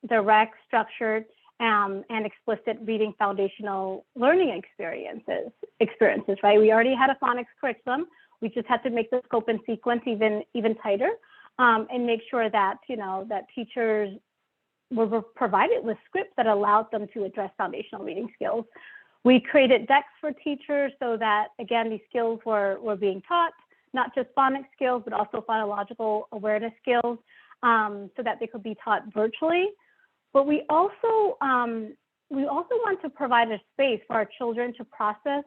D: direct, structured, and explicit reading foundational learning experiences, right? We already had a phonics curriculum. We just had to make the scope and sequence even tighter. and make sure that, that teachers were provided with scripts that allowed them to address foundational reading skills. We created decks for teachers so that, again, these skills were being taught, not just phonics skills, but also phonological awareness skills, so that they could be taught virtually. But we also want to provide a space for our children to process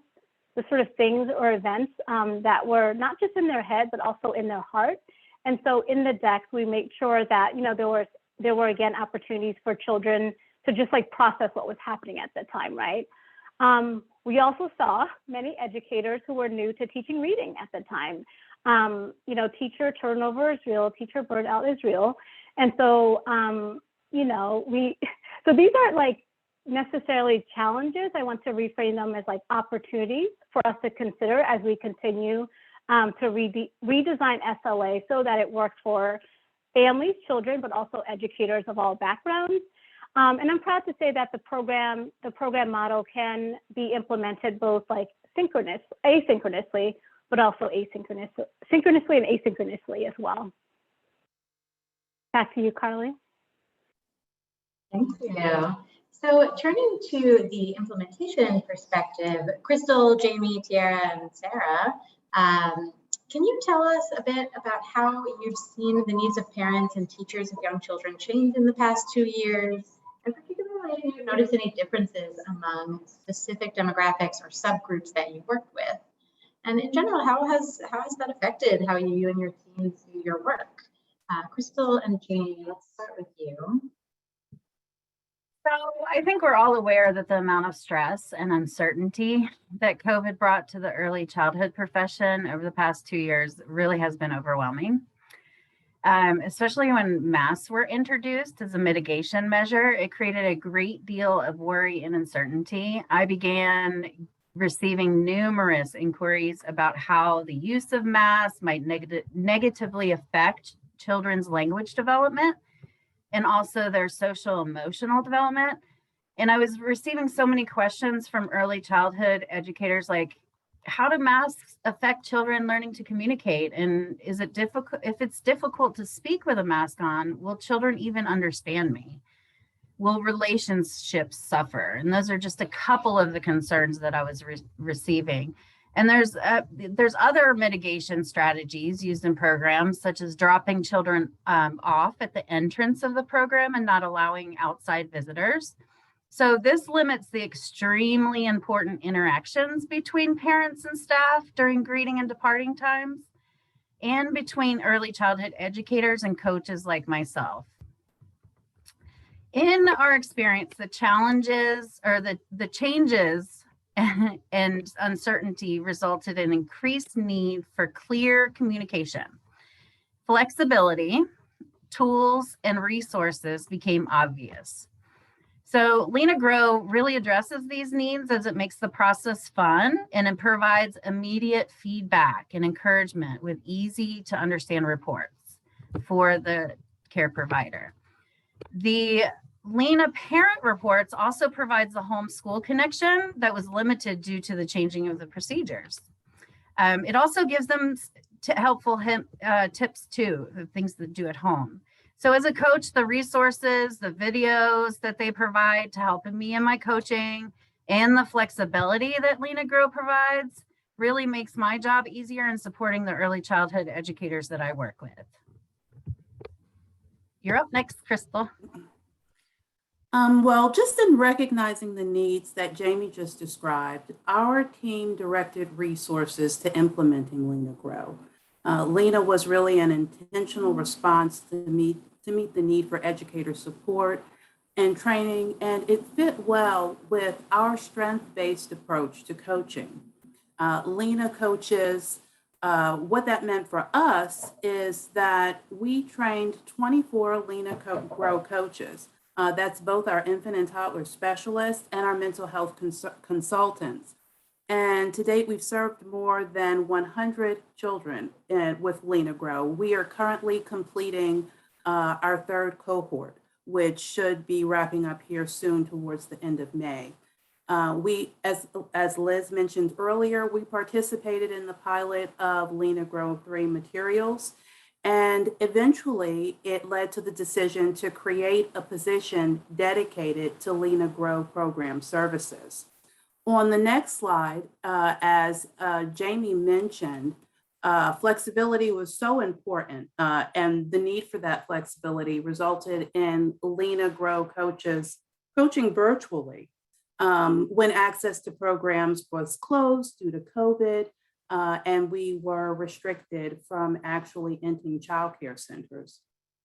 D: the sort of things or events that were not just in their head, but also in their heart. And so in the decks, we made sure that, there were again, opportunities for children to just like process what was happening at the time, right? We also saw many educators who were new to teaching reading at the time. Teacher turnover is real, teacher burnout is real. And so, so these aren't like necessarily challenges. I want to reframe them as like opportunities for us to consider as we continue to redesign SLA so that it works for families, children, but also educators of all backgrounds. And I'm proud to say that the program model can be implemented both like asynchronously, but also synchronously and asynchronously as well. Back to you, Carly.
C: Thank you. So turning to the implementation perspective, Crystal, Jamie, Tiara, and Sarah, can you tell us a bit about how you've seen the needs of parents and teachers of young children change in the past 2 years? And particularly if you've noticed any differences among specific demographics or subgroups that you've worked with? And in general, how has that affected how you and your teams do your work? Crystal and Jamie, let's start with you.
I: So I think we're all aware that the amount of stress and uncertainty that COVID brought to the early childhood profession over the past 2 years really has been overwhelming. Especially when masks were introduced as a mitigation measure, it created a great deal of worry and uncertainty. I began receiving numerous inquiries about how the use of masks might negatively affect children's language development and also their social emotional development. And I was receiving so many questions from early childhood educators like, how do masks affect children learning to communicate? And is it difficult, if it's difficult to speak with a mask on, will children even understand me? Will relationships suffer? And those are just a couple of the concerns that I was receiving. And there's other mitigation strategies used in programs, such as dropping children off at the entrance of the program and not allowing outside visitors. So this limits the extremely important interactions between parents and staff during greeting and departing times, and between early childhood educators and coaches like myself. In our experience, the challenges or the changes and uncertainty resulted in increased need for clear communication. Flexibility, tools, and resources became obvious. So Lena Grow really addresses these needs as it makes the process fun and it provides immediate feedback and encouragement with easy to understand reports for the care provider. The Lena Parent Reports also provides the homeschool connection that was limited due to the changing of the procedures. It also gives them helpful tips too, the things to do at home. So as a coach, the resources, the videos that they provide to help me in my coaching, and the flexibility that Lena Grow provides really makes my job easier in supporting the early childhood educators that I work with. You're up next, Crystal.
H: Well, just in recognizing the needs that Jamie just described, our team directed resources to implementing Lena Grow. Lena was really an intentional response to meet the need for educator support and training, and it fit well with our strength-based approach to coaching. Lena coaches, what that meant for us is that we trained 24 Lena Grow coaches. That's both our infant and toddler specialists and our mental health consultants. And to date, we've served more than 100 children with Lena Grow. We are currently completing our third cohort, which should be wrapping up here soon towards the end of May. We, as Liz mentioned earlier, we participated in the pilot of Lena Grow 3 materials. And eventually, it led to the decision to create a position dedicated to Lena Grow program services. On the next slide, as Jamie mentioned, flexibility was so important, and the need for that flexibility resulted in Lena Grow coaches coaching virtually when access to programs was closed due to COVID, and we were restricted from actually entering childcare centers.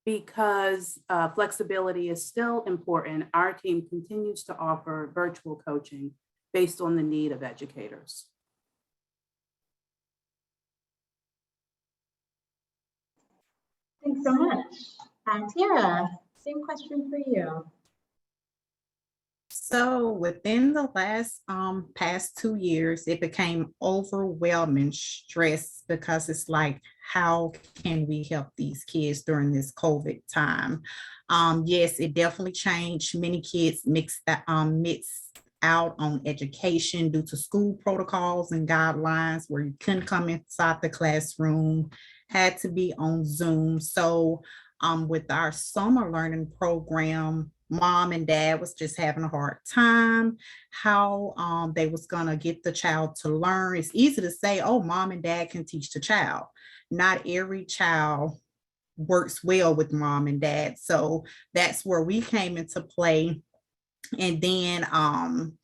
H: Because flexibility is still important, our team continues to offer virtual coaching based on the need of educators.
C: Thanks so much. Tiara, same question for you.
E: So within the last past 2 years, it became overwhelming stress because it's like, how can we help these kids during this COVID time? Yes, it definitely changed. Many kids mixed out on education due to school protocols and guidelines where you couldn't come inside the classroom, had to be on Zoom. So with our summer learning program, mom and dad was just having a hard time how they was going to get the child to learn. It's easy to say, oh, mom and dad can teach the child. Not every child works well with mom and dad. So that's where we came into play. And then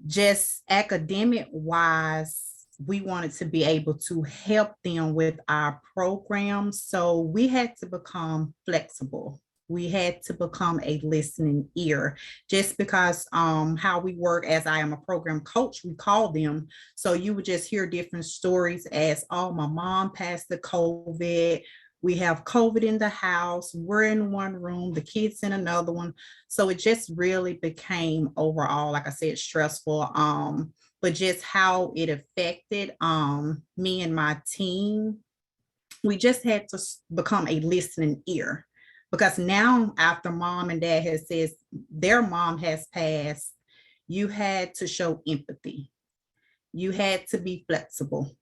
E: just academic wise, we wanted to be able to help them with our program. So we had to become flexible. We had to become a listening ear, just because how we work, as I am a program coach, we call them. So you would just hear different stories as, oh, my mom passed the COVID. We have COVID in the house. We're in one room, the kids in another one. So it just really became overall, like I said, stressful. But just how it affected me and my team, we just had to become a listening ear. Because now, after mom and dad has said their mom has passed, you had to show empathy. You had to be flexible.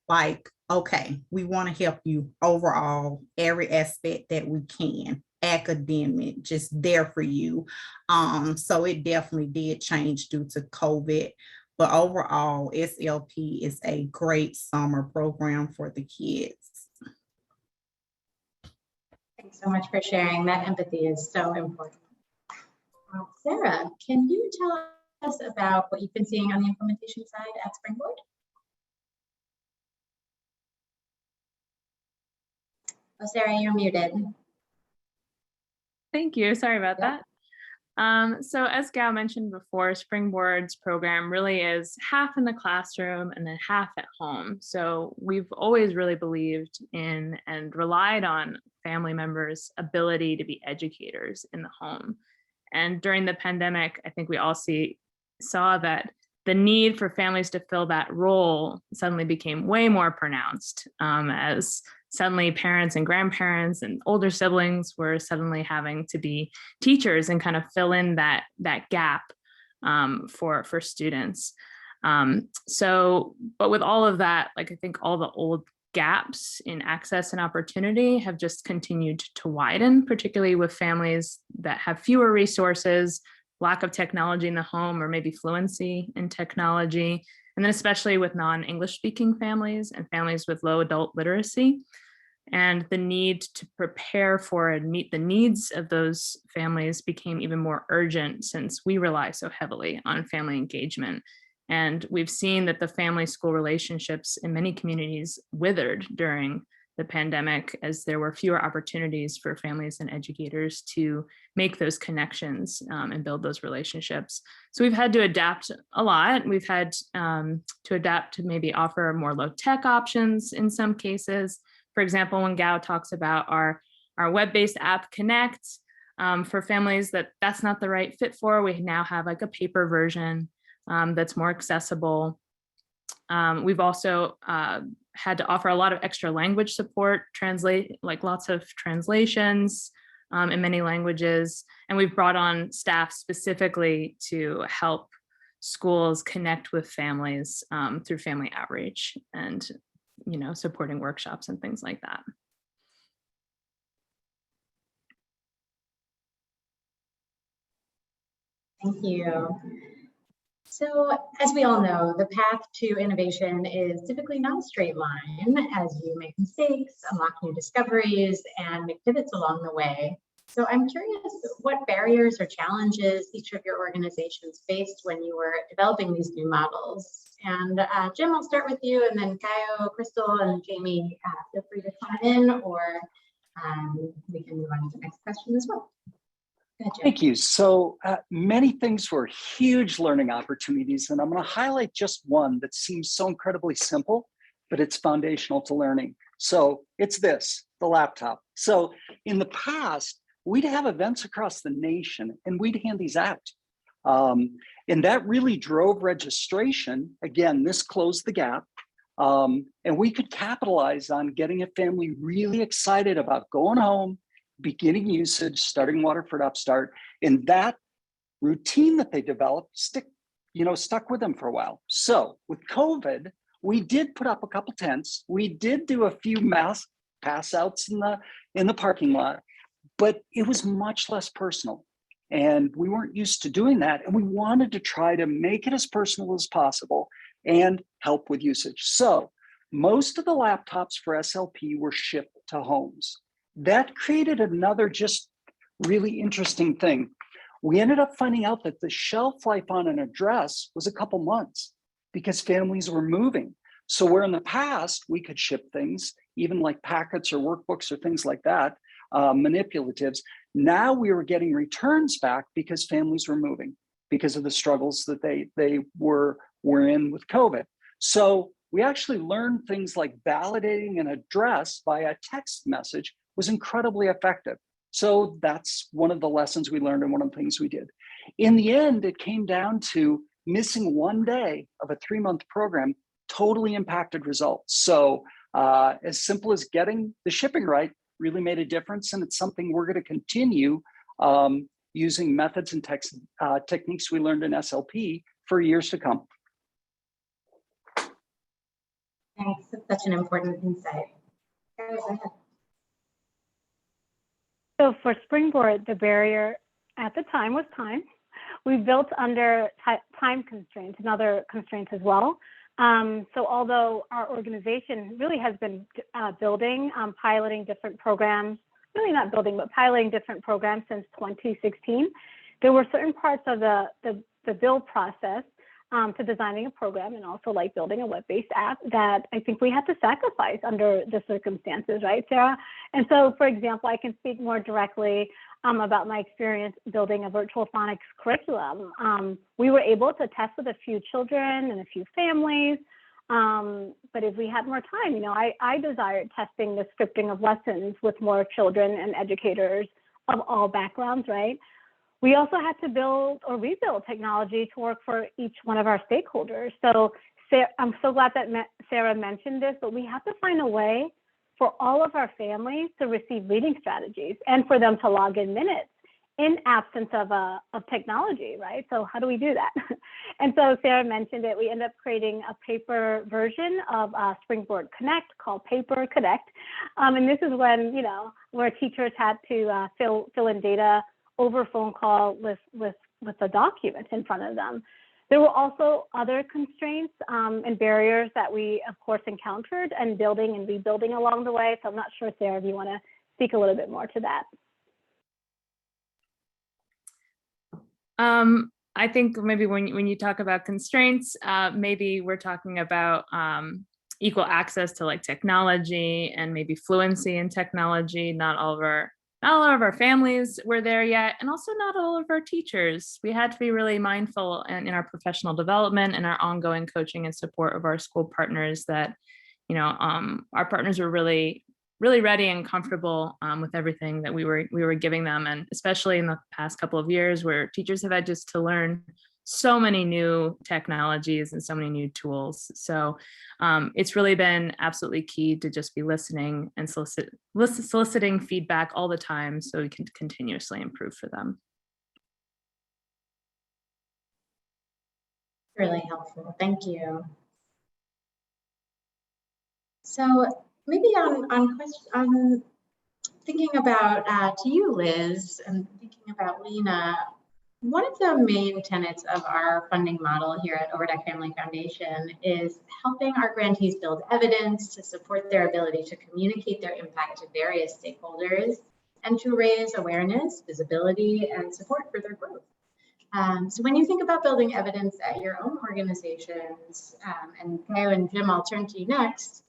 E: Like, okay, we want to help you overall, every aspect that we can, academic, just there for you. So it definitely did change due to COVID. But overall, SLP is a great summer program for the kids.
C: Thanks so much for sharing. That empathy is so important. Sarah, can you tell us about what you've been seeing on the implementation side at Springboard? Oh, Sarah, you're muted.
J: Thank you. Sorry about that. So as Gal mentioned before, Springboard's program really is half in the classroom and then half at home. So we've always really believed in and relied on family members' ability to be educators in the home. And during the pandemic, I think we all saw that the need for families to fill that role suddenly became way more pronounced as suddenly parents and grandparents and older siblings were suddenly having to be teachers and kind of fill in that gap for students. But with all of that, like I think all the old gaps in access and opportunity have just continued to widen, particularly with families that have fewer resources, lack of technology in the home, or maybe fluency in technology, and then especially with non-English speaking families and families with low adult literacy. And the need to prepare for and meet the needs of those families became even more urgent since we rely so heavily on family engagement. And we've seen that the family school relationships in many communities withered during the pandemic as there were fewer opportunities for families and educators to make those connections and build those relationships. So we've had to adapt a lot. We've had to adapt to maybe offer more low tech options in some cases. For example, when Gao talks about our web-based app Connect, for families that's not the right fit for, we now have like a paper version that's more accessible. We've also had to offer a lot of extra language support, like lots of translations in many languages. And we've brought on staff specifically to help schools connect with families through family outreach and supporting workshops and things like that.
C: Thank you. So, as we all know, the path to innovation is typically not a straight line as you make mistakes, unlock new discoveries, and make pivots along the way. So I'm curious what barriers or challenges each of your organizations faced when you were developing these new models. And Jim, I'll start with you, and then Kaio, Crystal, and Jamie, feel free to come in, or we can move on to the next question as well.
F: Thank you. So many things were huge learning opportunities, and I'm going to highlight just one that seems so incredibly simple, but it's foundational to learning. So it's this, the laptop. So in the past, we'd have events across the nation and we'd hand these out. And that really drove registration. Again, this closed the gap. And we could capitalize on getting a family really excited about going home, beginning usage, starting Waterford Upstart, and that routine that they developed stuck with them for a while. So with COVID, we did put up a couple tents. We did do a few mass pass outs in the parking lot, but it was much less personal. And we weren't used to doing that. And we wanted to try to make it as personal as possible and help with usage. So most of the laptops for SLP were shipped to homes. That created another just really interesting thing. We ended up finding out that the shelf life on an address was a couple months because families were moving. So where in the past we could ship things, even like packets or workbooks or things like that, manipulatives, now we were getting returns back because families were moving because of the struggles that they were in with COVID. So we actually learned things like validating an address via text message was incredibly effective. So that's one of the lessons we learned and one of the things we did. In the end, it came down to missing one day of a 3-month program totally impacted results. So as simple as getting the shipping right really made a difference. And it's something we're going to continue using methods and techniques we learned in SLP for years to come.
C: Thanks, that's such an important insight. Go ahead.
D: So for Springboard, the barrier at the time was time. We built under time constraints and other constraints as well. So although our organization really has been building, piloting different programs, really not building, but piloting different programs since 2016, there were certain parts of the build process to designing a program and also like building a web-based app that I think we had to sacrifice under the circumstances, right, Sarah? And so, for example, I can speak more directly about my experience building a virtual phonics curriculum. We were able to test with a few children and a few families, but if we had more time, I desired testing the scripting of lessons with more children and educators of all backgrounds, right? We also had to build or rebuild technology to work for each one of our stakeholders. So I'm so glad that Sarah mentioned this, but we have to find a way for all of our families to receive reading strategies and for them to log in minutes in absence of technology, right? So how do we do that? And so Sarah mentioned it. We ended up creating a paper version of Springboard Connect called Paper Connect. And this is when, where teachers had to fill in data over phone call with a document in front of them. There were also other constraints and barriers that we, of course, encountered and building and rebuilding along the way. So I'm not sure, Sarah, if you want to speak a little bit more to that.
J: I think maybe when you talk about constraints, maybe we're talking about equal access to like technology and maybe fluency in technology. Not all of our families were there yet, and also not all of our teachers. We had to be really mindful in our professional development and our ongoing coaching and support of our school partners that, our partners were really ready and comfortable with everything that we were giving them, and especially in the past couple of years where teachers have had just to learn so many new technologies and so many new tools. So it's really been absolutely key to just be listening and soliciting feedback all the time so we can continuously improve for them.
C: Really helpful, thank you. So maybe on thinking about to you, Liz, and thinking about Lena, One of the main tenets of our funding model here at Overdeck Family Foundation is helping our grantees build evidence to support their ability to communicate their impact to various stakeholders and to raise awareness, visibility, and support for their growth. So when you think about building evidence at your own organizations, and Kyle and Jim, I'll turn to you next,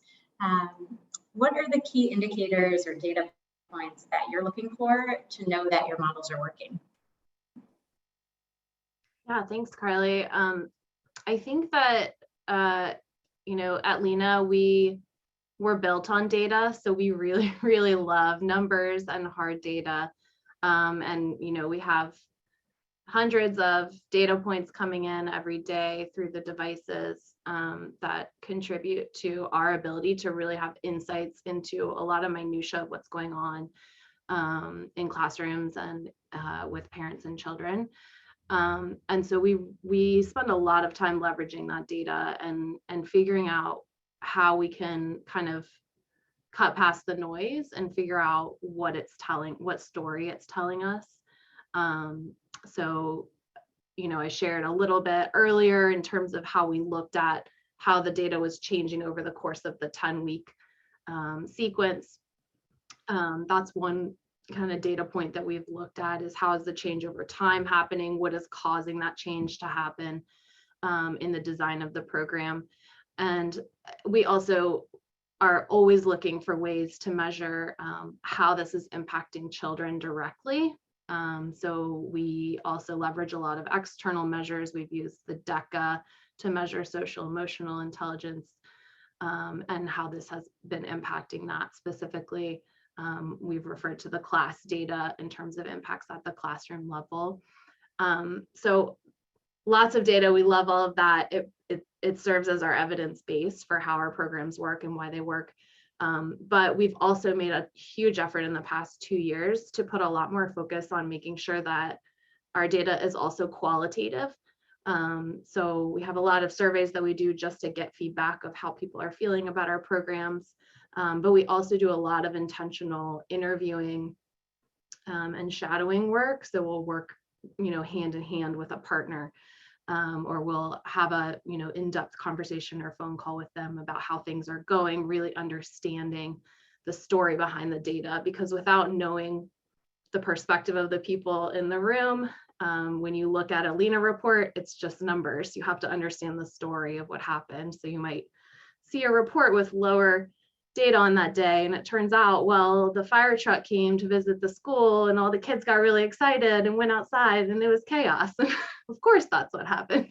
C: what are the key indicators or data points that you're looking for to know that your models are working?
G: Yeah, thanks, Carly. I think that, you know, at Lena, we're built on data. So we really, really love numbers and hard data. And, you know, we have hundreds of data points coming in every day through the devices that contribute to our ability to really have insights into a lot of minutia of what's going on in classrooms and with parents and children. And so we spend a lot of time leveraging that data and figuring out how we can kind of cut past the noise and figure out what it's telling, what story it's telling us. So, you know, I shared a little bit earlier in terms of how we looked at how the data was changing over the course of the 10-week sequence. That's one kind of data point that we've looked at, is how is the change over time happening? What is causing that change to happen in the design of the program? And we also are always looking for ways to measure how this is impacting children directly. So we also leverage a lot of external measures. We've used the DECAL to measure social emotional intelligence and how this has been impacting that specifically. We've referred to the class data in terms of impacts at the classroom level. So lots of data, we love all of that. It serves as our evidence base for how our programs work and why they work. But we've also made a huge effort in the past 2 years to put a lot more focus on making sure that our data is also qualitative. So we have a lot of surveys that we do just to get feedback of how people are feeling about our programs. But we also do a lot of intentional interviewing and shadowing work. So we'll work, you know, hand in hand with a partner, or we'll have a, you know, in-depth conversation or phone call with them about how things are going, really understanding the story behind the data. Because without knowing the perspective of the people in the room, when you look at a Lena report, it's just numbers. You have to understand the story of what happened. So you might see a report with lower data on that day, and it turns out, well, the fire truck came to visit the school and all the kids got really excited and went outside and it was chaos. Of course, that's what happened.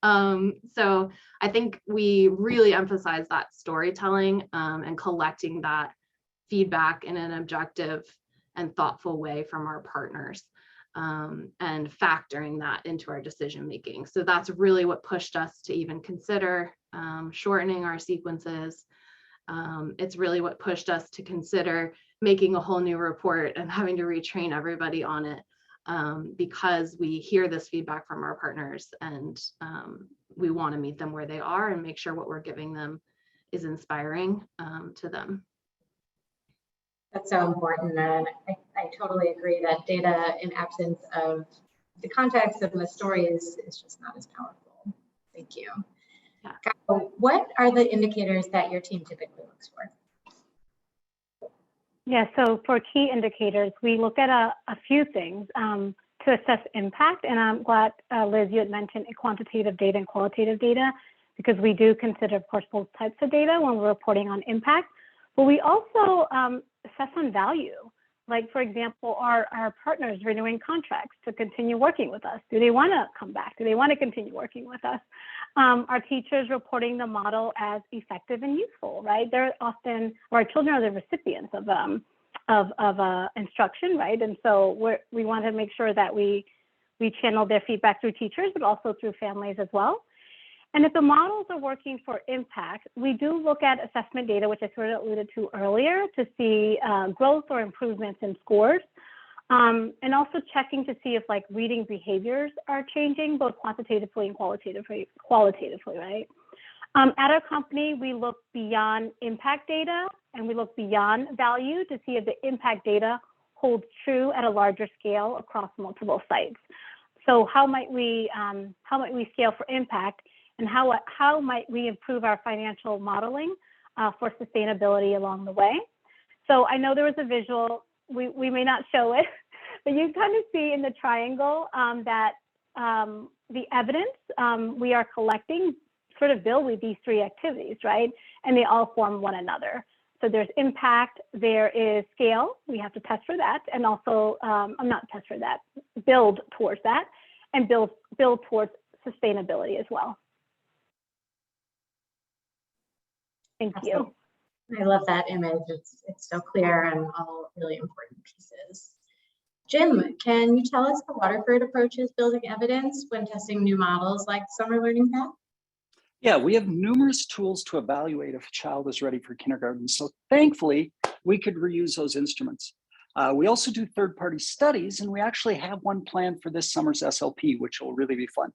G: So I think we really emphasize that storytelling and collecting that feedback in an objective and thoughtful way from our partners, and factoring that into our decision making. So that's really what pushed us to even consider shortening our sequences. It's really what pushed us to consider making a whole new report and having to retrain everybody on it, because we hear this feedback from our partners, and we want to meet them where they are and make sure what we're giving them is inspiring to them.
C: That's so important, and I totally agree that data in absence of the context of the story is just not as powerful. Thank you.
G: Yeah.
C: Kyle, what are the indicators that your team typically looks for?
D: Yeah, so for key indicators, we look at a few things to assess impact. And I'm glad, Liz, you had mentioned quantitative data and qualitative data, because we do consider, of course, both types of data when we're reporting on impact. But we also assess on value. Like, for example, our partners renewing contracts to continue working with us. Do they want to come back? Do they want to continue working with us? Our teachers reporting the model as effective and useful, right? They're often, or our children are the recipients of instruction, right? And so we want to make sure that we channel their feedback through teachers, but also through families as well. And if the models are working for impact, we do look at assessment data, which I sort of alluded to earlier, to see growth or improvements in scores. And also checking to see if like reading behaviors are changing, both quantitatively and qualitatively, right? At our company, we look beyond impact data and we look beyond value to see if the impact data holds true at a larger scale across multiple sites. So how might we scale for impact, and how might we improve our financial modeling for sustainability along the way? So I know there was a visual, we may not show it, but you kind of see in the triangle that the evidence we are collecting sort of build with these three activities, right? And they all form one another. So there's impact, there is scale, we have to test for that, and also, not test for that, build towards that, and build towards sustainability as well. Thank you.
C: I love that image. It's so clear and all really important pieces. Jim, can you tell us how Waterford approaches building evidence when testing new models like Summer Learning Path?
F: Yeah, we have numerous tools to evaluate if a child is ready for kindergarten. So thankfully, we could reuse those instruments. We also do third-party studies, and we actually have one planned for this summer's SLP, which will really be fun.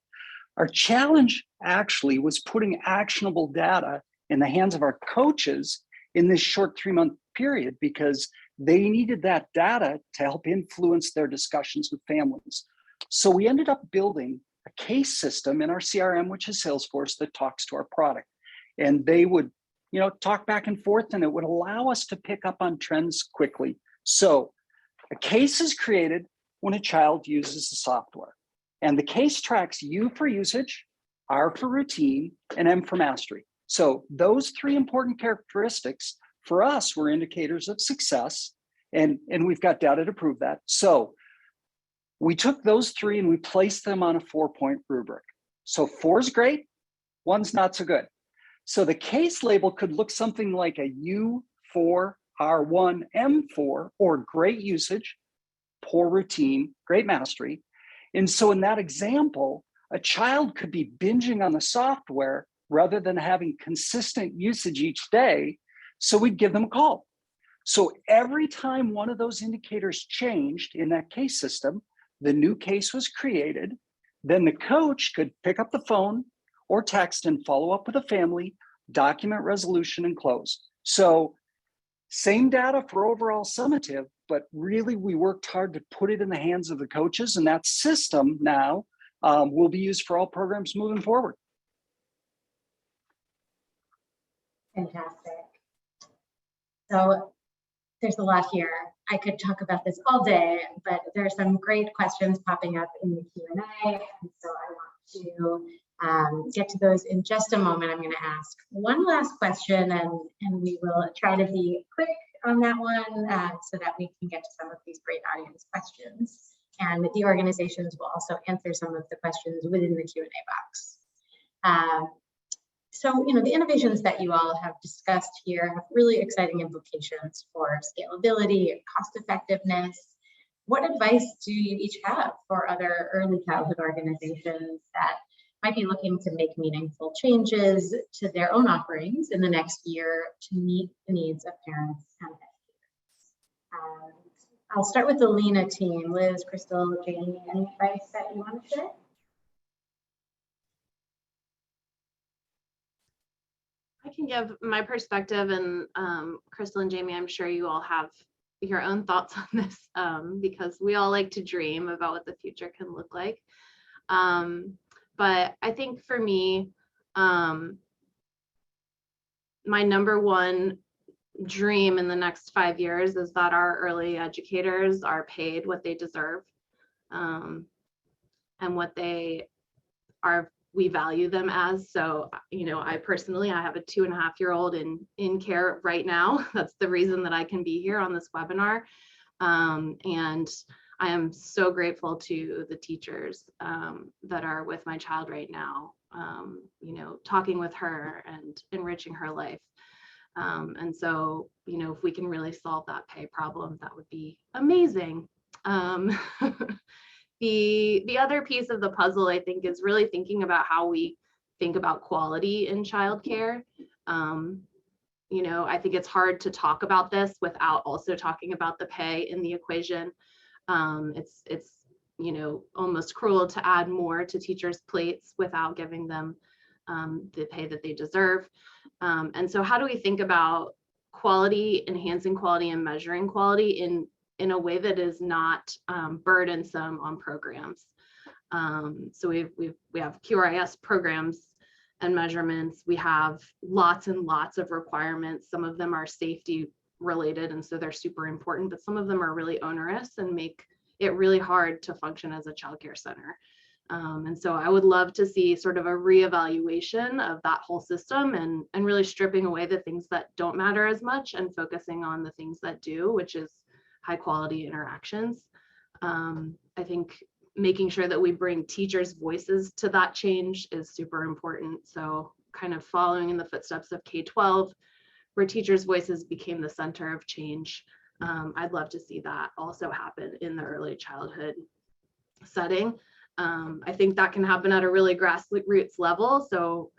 F: Our challenge actually was putting actionable data in the hands of our coaches in this short 3-month period, because they needed that data to help influence their discussions with families. So we ended up building a case system in our CRM, which is Salesforce, that talks to our product. And they would, talk back and forth, and it would allow us to pick up on trends quickly. So a case is created when a child uses the software. And the case tracks U for usage, R for routine, and M for mastery. So those three important characteristics for us were indicators of success, and we've got data to prove that. So we took those three and we placed them on a 4-point rubric. So 4 is great, 1's not so good. So the case label could look something like a U4, R1, M4, or great usage, poor routine, great mastery. And so in that example, a child could be binging on the software rather than having consistent usage each day. So we'd give them a call. So every time one of those indicators changed in that case system, the new case was created. Then the coach could pick up the phone or text and follow up with a family, document resolution, and close. So same data for overall summative, but really we worked hard to put it in the hands of the coaches, and that system now will be used for all programs moving forward.
C: Fantastic. So there's a lot here. I could talk about this all day, but there are some great questions popping up in the Q&A, and so I want to get to those in just a moment. I'm going to ask one last question, and we will try to be quick on that one so that we can get to some of these great audience questions. And the organizations will also answer some of the questions within the Q&A box. So, the innovations that you all have discussed here have really exciting implications for scalability and cost effectiveness. What advice do you each have for other early childhood organizations that might be looking to make meaningful changes to their own offerings in the next year to meet the needs of parents and educators? I'll start with the Lena team. Liz, Crystal, Jamie, any advice that you want to share?
G: I can give my perspective, and Crystal and Jamie, I'm sure you all have your own thoughts on this because we all like to dream about what the future can look like. But I think for me, my number one dream in the next 5 years is that our early educators are paid what they deserve and what they are. We value them as. So, I personally, I have a 2.5-year-old in care right now. That's the reason that I can be here on this webinar. And I am so grateful to the teachers that are with my child right now, talking with her and enriching her life. And so, if we can really solve that pay problem, that would be amazing. The other piece of the puzzle, I think, is really thinking about how we think about quality in childcare. I think it's hard to talk about this without also talking about the pay in the equation. It's almost cruel to add more to teachers' plates without giving them the pay that they deserve. And so how do we think about quality, enhancing quality, and measuring quality in a way that is not burdensome on programs? So we have QRIS programs and measurements. We have lots and lots of requirements. Some of them are safety related, and so they're super important, but some of them are really onerous and make it really hard to function as a childcare center. And so I would love to see sort of a reevaluation of that whole system and really stripping away the things that don't matter as much and focusing on the things that do, which is high quality interactions. I think making sure that we bring teachers' voices to that change is super important. So kind of following in the footsteps of K-12, where teachers' voices became the center of change. I'd love to see that also happen in the early childhood setting. I think that can happen at a really grassroots level. So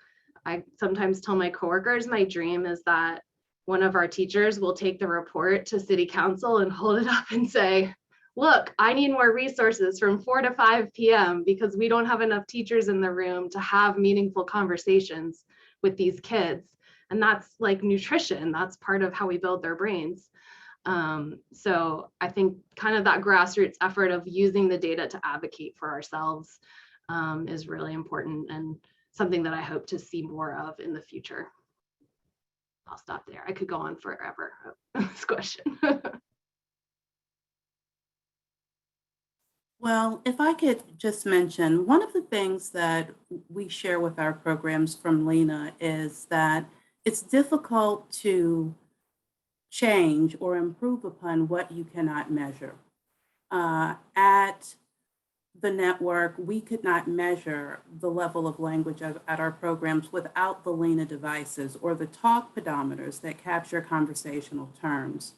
G: I sometimes tell my coworkers, my dream is that one of our teachers will take the report to city council and hold it up and say, look, I need more resources from 4 to 5 p.m. because we don't have enough teachers in the room to have meaningful conversations with these kids. And that's like nutrition. That's part of how we build their brains. So I think kind of that grassroots effort of using the data to advocate for ourselves is really important and something that I hope to see more of in the future. I'll stop there. I could go on forever on this question.
H: Well, if I could just mention, one of the things that we share with our programs from Lena is that it's difficult to change or improve upon what you cannot measure. At the network, we could not measure the level of language at our programs without the Lena devices or the talk pedometers that capture conversational terms.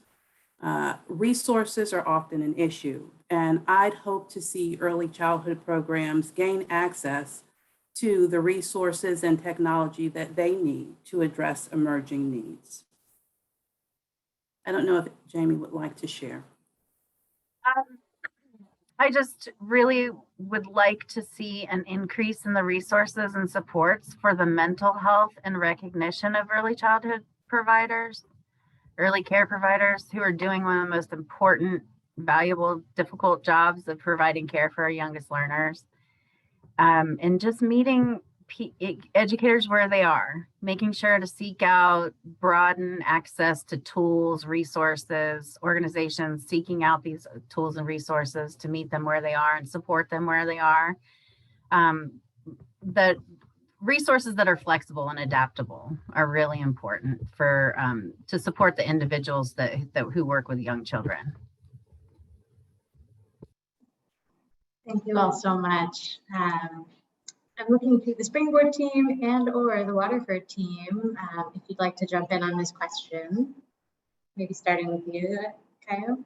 H: Resources are often an issue, and I'd hope to see early childhood programs gain access to the resources and technology that they need to address emerging needs. I don't know if Jamie would like to share.
I: I just really would like to see an increase in the resources and supports for the mental health and recognition of early childhood providers, early care providers who are doing one of the most important, valuable, difficult jobs of providing care for our youngest learners. And just meeting educators where they are, making sure to seek out, broaden access to tools, resources, organizations, seeking out these tools and resources to meet them where they are and support them where they are. The resources that are flexible and adaptable are really important for to support the individuals who work with young children.
C: Thank you all so much. I'm looking to the Springboard team and or the Waterford team, if you'd like to jump in on this question. Maybe starting with you, Kayo.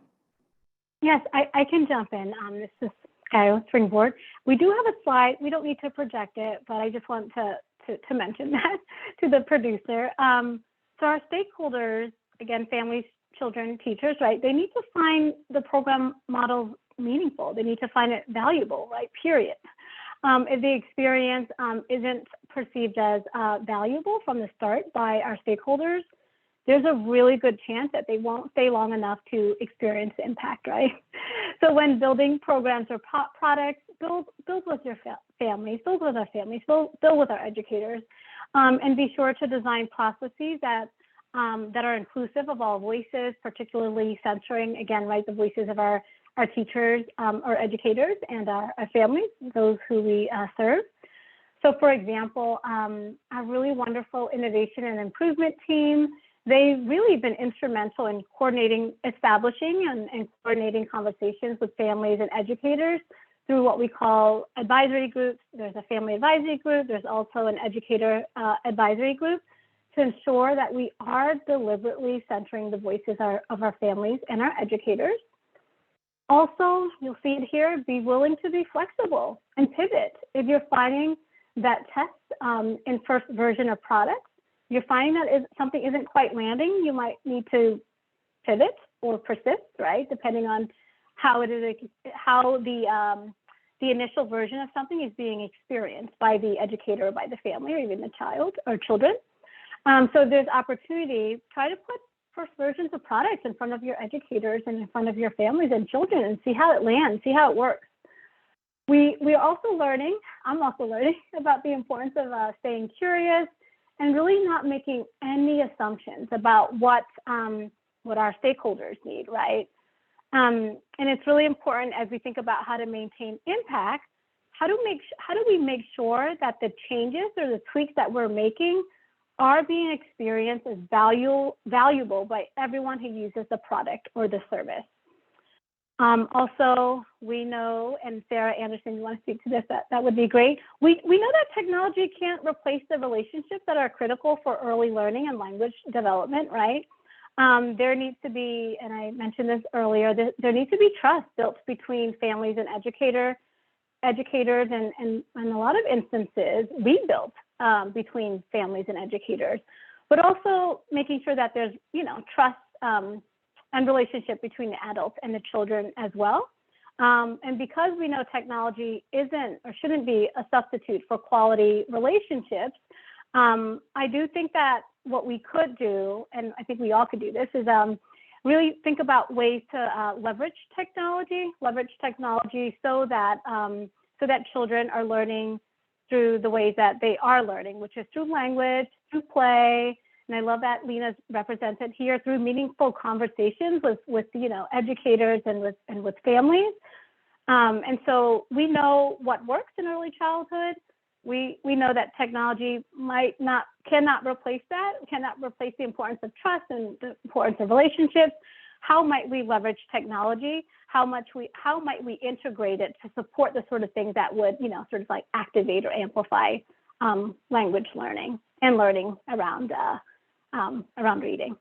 D: Yes, I can jump in. This is Kayo, Springboard. We do have a slide. We don't need to project it, but I just want to mention that to the producer. So our stakeholders, again, families, children, teachers, right? They need to find the program model meaningful. They need to find it valuable, right? Period. If the experience isn't perceived as valuable from the start by our stakeholders, there's a really good chance that they won't stay long enough to experience the impact, right? So when building programs or products, build with your families, build with our families, build with our educators, and be sure to design processes that are inclusive of all voices, particularly centering, again, right, the voices of our teachers, our educators, and our families, those who we serve. So for example, a really wonderful innovation and improvement team, they've really been instrumental in coordinating, establishing and coordinating conversations with families and educators through what we call advisory groups. There's a family advisory group. There's also an educator advisory group to ensure that we are deliberately centering the voices of our families and our educators. Also, you'll see it here, be willing to be flexible and pivot. If you're finding that tests in first version of products, you're finding that something isn't quite landing, you might need to pivot or persist, right? Depending on how the initial version of something is being experienced by the educator or by the family or even the child or children. So there's opportunity, try to put first versions of products in front of your educators and in front of your families and children and see how it lands, see how it works. we're also learning, I'm also learning about the importance of staying curious and really not making any assumptions about what our stakeholders need, right? And it's really important as we think about how to maintain impact, how do we make sure that the changes or the tweaks that we're making are being experienced as valuable by everyone who uses the product or the service. Also, we know, and Sarah Anderson, you want to speak to this, that would be great. We know that technology can't replace the relationships that are critical for early learning and language development, right? There needs to be, and I mentioned this earlier, there needs to be trust built between families and educators, and in a lot of instances, rebuilt between families and educators, but also making sure that there's, trust and relationship between the adults and the children as well. And because we know technology isn't or shouldn't be a substitute for quality relationships, I do think that what we could do, and I think we all could do this, is really think about ways to leverage technology so that children are learning through the ways that they are learning, which is through language, through play. And I love that Lena's represented here through meaningful conversations with educators and with families. And so we know what works in early childhood. We know that technology cannot replace that, cannot replace the importance of trust and the importance of relationships. How might we leverage technology? How might we integrate it to support the sort of things that would, sort of like activate or amplify language learning and learning around reading?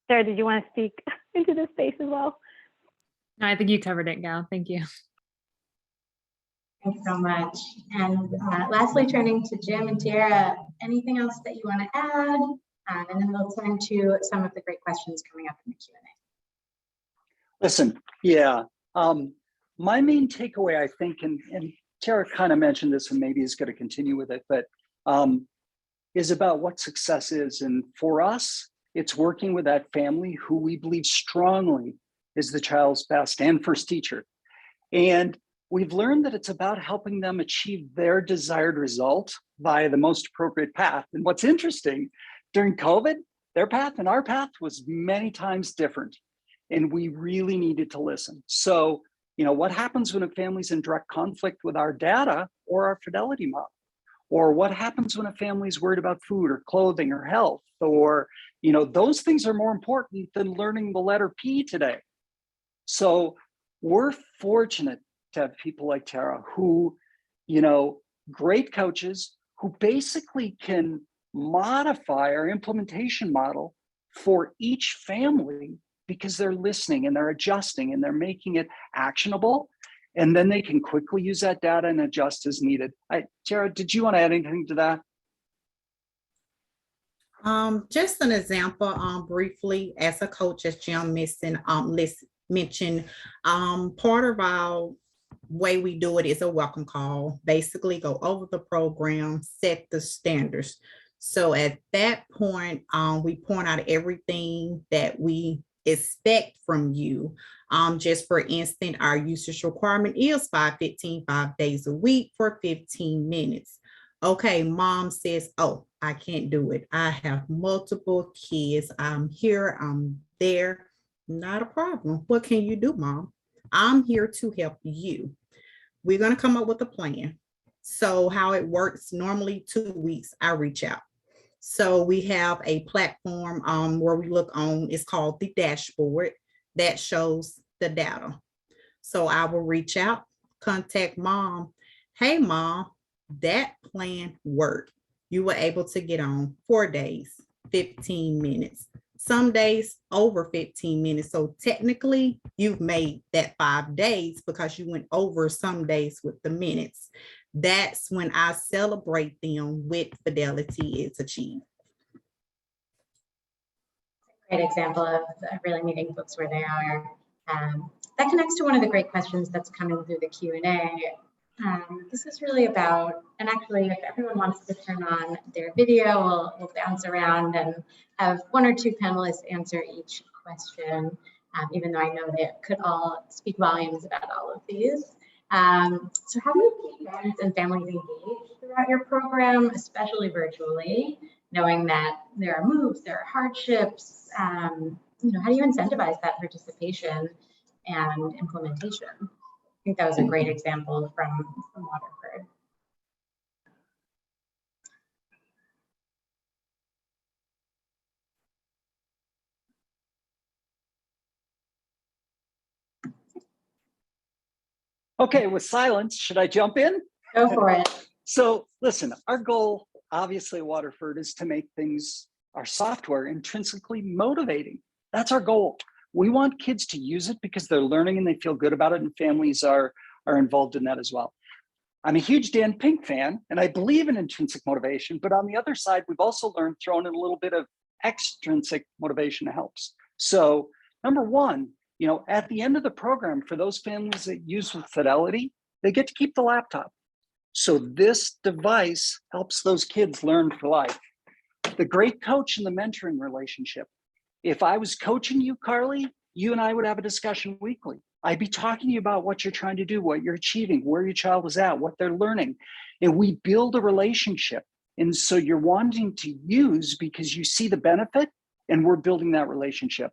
D: Sarah, did you want to speak into this space as well?
J: No, I think you covered it, Gal. Thank you.
C: Thanks so much. And lastly, turning to Jim and Tiara, anything else that you want to add? And then we'll turn to some of the great questions coming up in the Q&A.
F: Listen, yeah, my main takeaway, I think, and Tara kind of mentioned this and maybe is going to continue with it, but is about what success is. And for us, it's working with that family who we believe strongly is the child's best and first teacher. And we've learned that it's about helping them achieve their desired result via the most appropriate path. And what's interesting, during COVID, their path and our path was many times different. And we really needed to listen. So, what happens when a family's in direct conflict with our data or our fidelity model? Or what happens when a family's worried about food or clothing or health? Or, those things are more important than learning the letter P today. So we're fortunate to have people like Tara who, great coaches who basically can modify our implementation model for each family because they're listening and they're adjusting and they're making it actionable. And then they can quickly use that data and adjust as needed. Tara, did you want to add anything to that?
E: Just an example, briefly, as a coach, as Jim mentioned, part of our way we do it is a welcome call. Basically, go over the program, set the standards. So at that point, we point out everything that we expect from you. Just for instance, our usage requirement is 5 days a week for 15 minutes. Okay, mom says, oh, I can't do it. I have multiple kids. I'm here, I'm there. Not a problem. What can you do, mom? I'm here to help you. We're going to come up with a plan. So how it works, normally 2 weeks, I reach out. So we have a platform where we look on, it's called the dashboard that shows the data. So I will reach out, contact mom. Hey, mom, that plan worked. You were able to get on 4 days, 15 minutes. Some days over 15 minutes. So technically you've made that 5 days because you went over some days with the minutes. That's when I celebrate them with fidelity is achieved.
C: Great example of really meeting folks where they are. That connects to one of the great questions that's coming through the Q&A. This is really about, and actually if everyone wants to turn on their video, we'll bounce around and have 1 or 2 panelists answer each question. even though I know they could all speak volumes about all of these. So how do you keep parents and families engaged throughout your program, especially virtually, knowing that there are moves, there are hardships? How do you incentivize that participation and implementation? I think that was a great example from Waterford.
F: Okay, with silence, should I jump in?
C: Go for it.
F: So listen, our goal, obviously, at Waterford, is to make things, our software, intrinsically motivating. That's our goal. We want kids to use it because they're learning and they feel good about it, and families are involved in that as well. I'm a huge Dan Pink fan, and I believe in intrinsic motivation, but on the other side, we've also learned throwing in a little bit of extrinsic motivation helps. So number one, at the end of the program, for those families that use with Fidelity, they get to keep the laptop. So this device helps those kids learn for life. The great coach and the mentoring relationship. If I was coaching you, Carly, you and I would have a discussion weekly. I'd be talking to you about what you're trying to do, what you're achieving, where your child is at, what they're learning. And we build a relationship. And so you're wanting to use because you see the benefit, and we're building that relationship.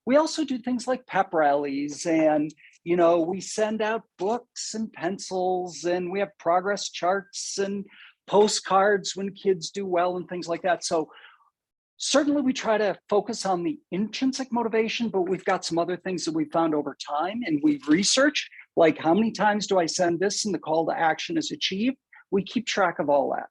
F: We also do things like pep rallies, and we send out books and pencils, and we have progress charts and postcards when kids do well and things like that. So certainly we try to focus on the intrinsic motivation, but we've got some other things that we found over time, and we've researched, like how many times do I send this and the call to action is achieved? We keep track of all that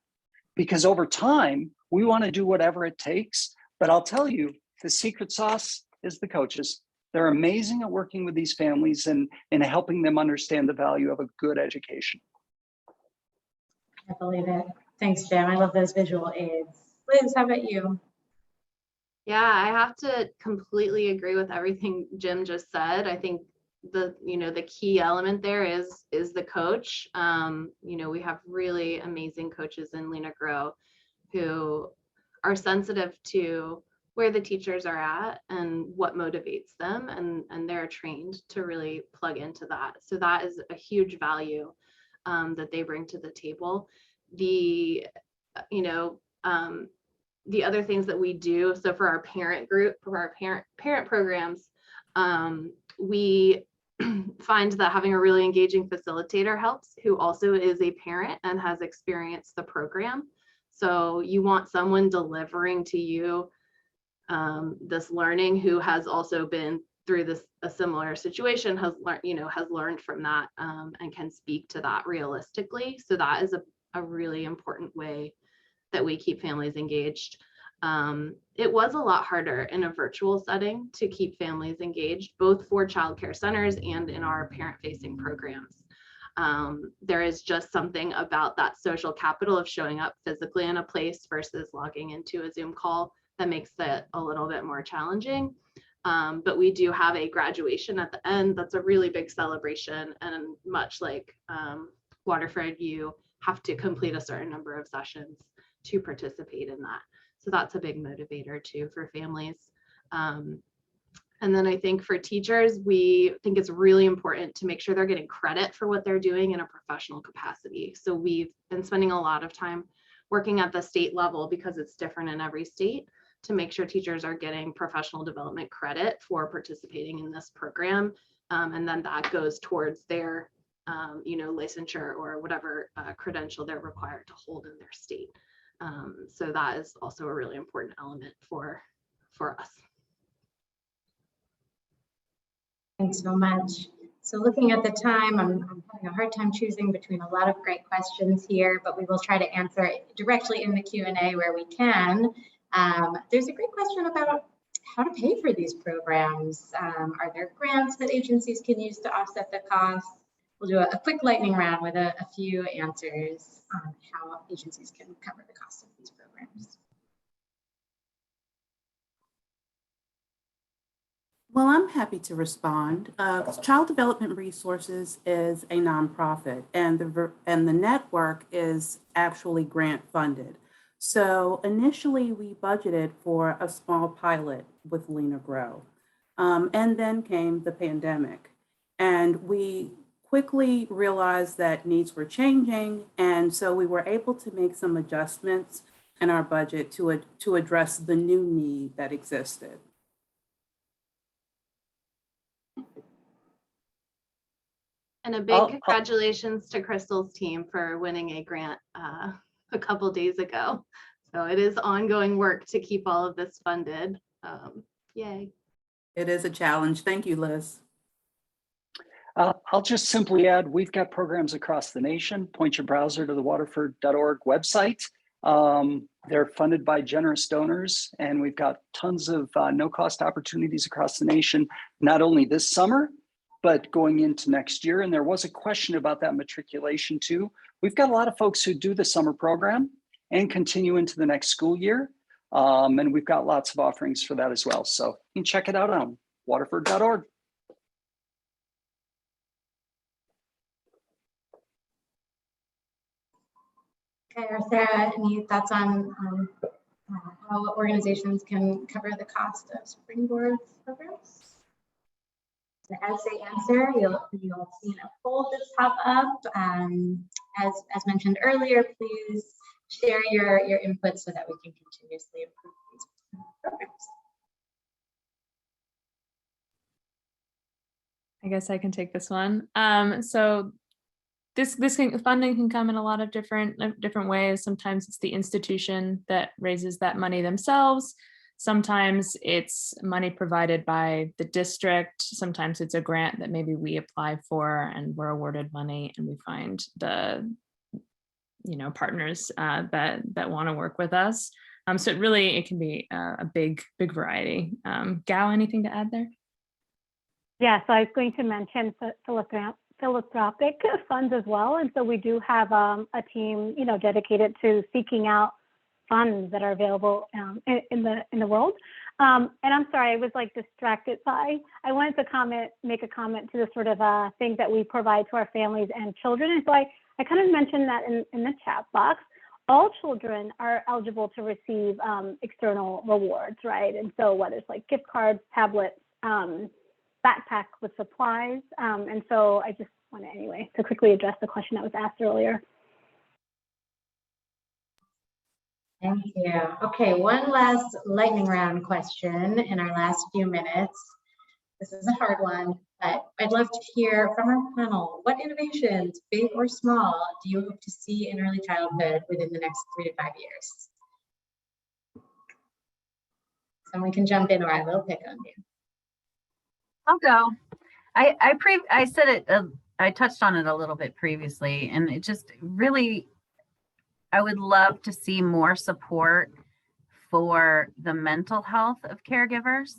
F: because over time, we want to do whatever it takes. But I'll tell you, the secret sauce is the coaches. They're amazing at working with these families and helping them understand the value of a good education.
C: I believe it. Thanks, Jim. I love those visual aids. Liz, how about you?
G: Yeah, I have to completely agree with everything Jim just said. I think the key element there is the coach. We have really amazing coaches in Lena Grow who are sensitive to where the teachers are at and what motivates them, and they're trained to really plug into that. So that is a huge value that they bring to the table. The other things that we do, so for our parent group, for our parent programs, we find that having a really engaging facilitator helps, who also is a parent and has experienced the program. So you want someone delivering to you this learning who has also been through a similar situation, has learned from that, and can speak to that realistically. So that is a really important way that we keep families engaged. It was a lot harder in a virtual setting to keep families engaged, both for child care centers and in our parent-facing programs. There is just something about that social capital of showing up physically in a place versus logging into a Zoom call that makes it a little bit more challenging. But we do have a graduation at the end. That's a really big celebration. And much like Waterford, you have to complete a certain number of sessions to participate in that. So that's a big motivator too for families. And then I think for teachers, we think it's really important to make sure they're getting credit for what they're doing in a professional capacity. So we've been spending a lot of time working at the state level, because it's different in every state, to make sure teachers are getting professional development credit for participating in this program. And then that goes towards their licensure or whatever credential they're required to hold in their state. So that is also a really important element for us.
C: Thanks so much. So looking at the time, I'm having a hard time choosing between a lot of great questions here, but we will try to answer it directly in the Q&A where we can. There's a great question about how to pay for these programs. Are there grants that agencies can use to offset the costs? We'll do a quick lightning round with a few answers on how agencies can cover the cost of these programs.
H: Well, I'm happy to respond. Child Development Resources is a nonprofit, and the network is actually grant funded. So initially we budgeted for a small pilot with Lena Grow. And then came the pandemic. And we quickly realized that needs were changing. And so we were able to make some adjustments in our budget to address the new need that existed.
G: And a big congratulations to Crystal's team for winning a grant a couple days ago. So it is ongoing work to keep all of this funded. Yay.
H: It is a challenge. Thank you, Liz.
F: I'll just simply add, we've got programs across the nation. Point your browser to the waterford.org website. They're funded by generous donors, and we've got tons of no-cost opportunities across the nation, not only this summer, but going into next year. And there was a question about that matriculation too. We've got a lot of folks who do the summer program and continue into the next school year. And we've got lots of offerings for that as well. So you can check it out on waterford.org.
C: Okay, or Sarah, any thoughts on how organizations can cover the cost of springboard programs? So as they answer, you'll see a poll just pop up. As mentioned earlier, please share your input so that we can continuously improve these programs.
J: I guess I can take this one. So this funding can come in a lot of different ways. Sometimes it's the institution that raises that money themselves. Sometimes it's money provided by the district. Sometimes it's a grant that maybe we apply for and we're awarded money, and we find the partners that want to work with us. So it can be a big variety. Gao, anything to add there?
D: Yeah, so I was going to mention philanthropic funds as well. And so we do have a team, dedicated to seeking out funds that are available in the world. And I'm sorry, I was distracted. So I wanted to make a comment to the sort of things that we provide to our families and children. And so I kind of mentioned that in the chat box. All children are eligible to receive external rewards, right? And so whether it's gift cards, tablets, backpack with supplies. And so I just wanted to quickly address the question that was asked earlier.
C: Thank you. Okay, one last lightning round question in our last few minutes. This is a hard one, but I'd love to hear from our panel. What innovations, big or small, do you hope to see in early childhood within the next 3 to 5 years? Someone can jump in, or I will pick on you.
I: I'll go. I said it, I touched on it a little bit previously, and it just really, I would love to see more support for the mental health of caregivers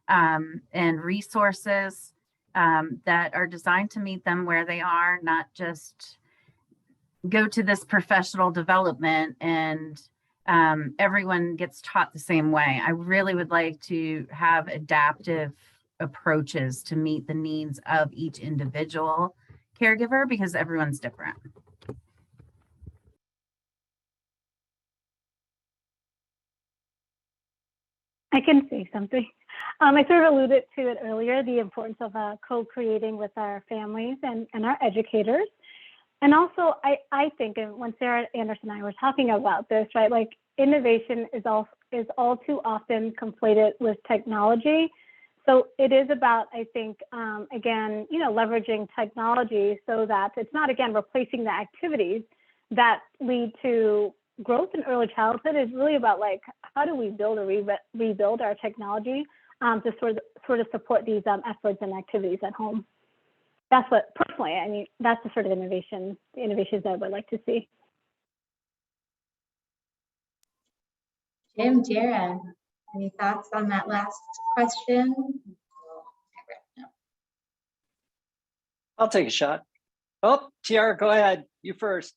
I: and resources that are designed to meet them where they are, not just go to this professional development and everyone gets taught the same way. I really would like to have adaptive approaches to meet the needs of each individual caregiver, because everyone's different.
D: I can say something. I sort of alluded to it earlier, the importance of co-creating with our families and our educators. And also, I think, and when Sarah Anderson and I were talking about this, right, innovation is all too often conflated with technology. So it is about, I think, again, leveraging technology so that it's not, again, replacing the activities that lead to growth in early childhood. Is really about how do we build or rebuild our technology to sort of support these efforts and activities at home. That's what, personally, that's the sort of innovations that I would like to see.
C: Jim, Jara, any thoughts on that last question?
F: I'll take a shot. Oh, Tiara, go ahead. You first.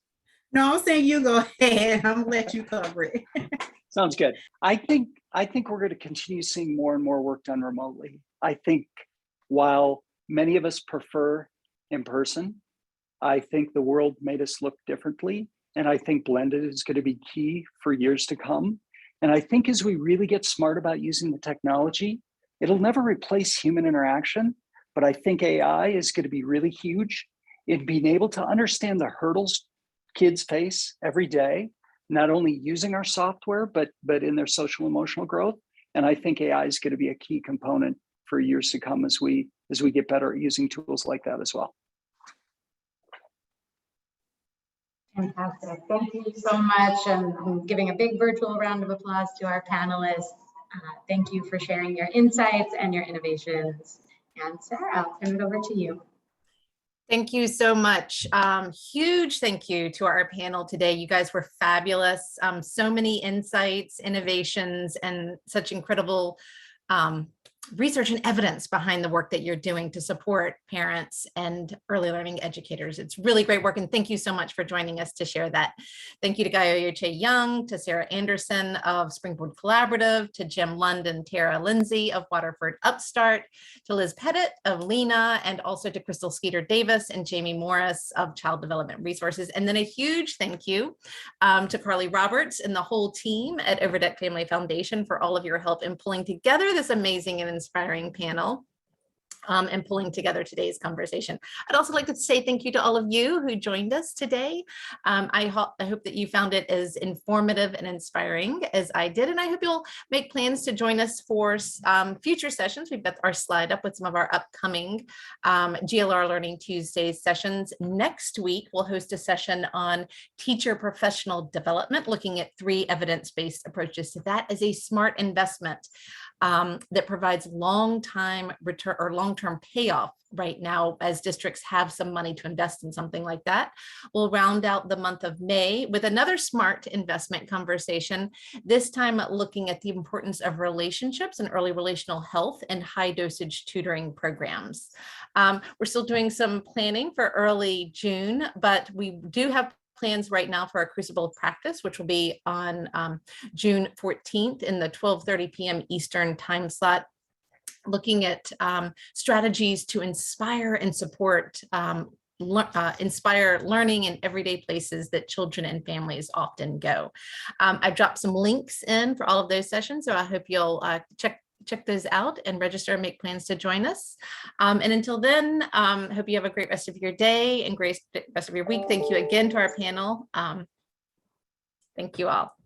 E: No, I'm saying you go ahead. I'm gonna let you cover it.
F: Sounds good. I think we're going to continue seeing more and more work done remotely. I think while many of us prefer in person, I think the world made us look differently. And I think blended is going to be key for years to come. And I think as we really get smart about using the technology, It'll never replace human interaction, but I think AI is going to be really huge in being able to understand the hurdles kids face every day, not only using our software, but in their social emotional growth. And I think AI is going to be a key component for years to come as we get better at using tools like that as well.
C: Fantastic. Thank you so much. I'm giving a big virtual round of applause to our panelists. Thank you for sharing your insights and your innovations. And Sarah, I'll turn it over to you.
B: Thank you so much. Huge thank you to our panel today. You guys were fabulous. So many insights, innovations, and such incredible research and evidence behind the work that you're doing to support parents and early learning educators. It's really great work, and thank you so much for joining us to share that. Thank you to Gaioche Young, to Sarah Anderson of Springboard Collaborative, to Jim London, Tara Lindsay of Waterford Upstart, to Liz Pettit of Lena, and also to Crystal Skeeter Davis and Jamie Morris of Child Development Resources. And then a huge thank you to Carly Roberts and the whole team at Overdeck Family Foundation for all of your help in pulling together this amazing and inspiring panel and pulling together today's conversation. I'd also like to say thank you to all of you who joined us today. I hope that you found it as informative and inspiring as I did, and I hope you'll make plans to join us for future sessions. We've got our slide up with some of our upcoming GLR Learning Tuesdays sessions. Next week, we'll host a session on teacher professional development, looking at 3 evidence-based approaches to that as a smart investment that provides long-term return or long-term payoff right now as districts have some money to invest in something like that. We'll round out the month of May with another smart investment conversation, this time looking at the importance of relationships and early relational health and high dosage tutoring programs. We're still doing some planning for early June, but we do have plans right now for our Crucible of Practice, which will be on June 14th in the 12:30 p.m. Eastern time slot, looking at strategies to inspire and support inspire learning in everyday places that children and families often go. I've dropped some links in for all of those sessions, so I hope you'll check those out and register and make plans to join us. And until then, hope you have a great rest of your day and great rest of your week. Thank you again to our panel. Thank you all.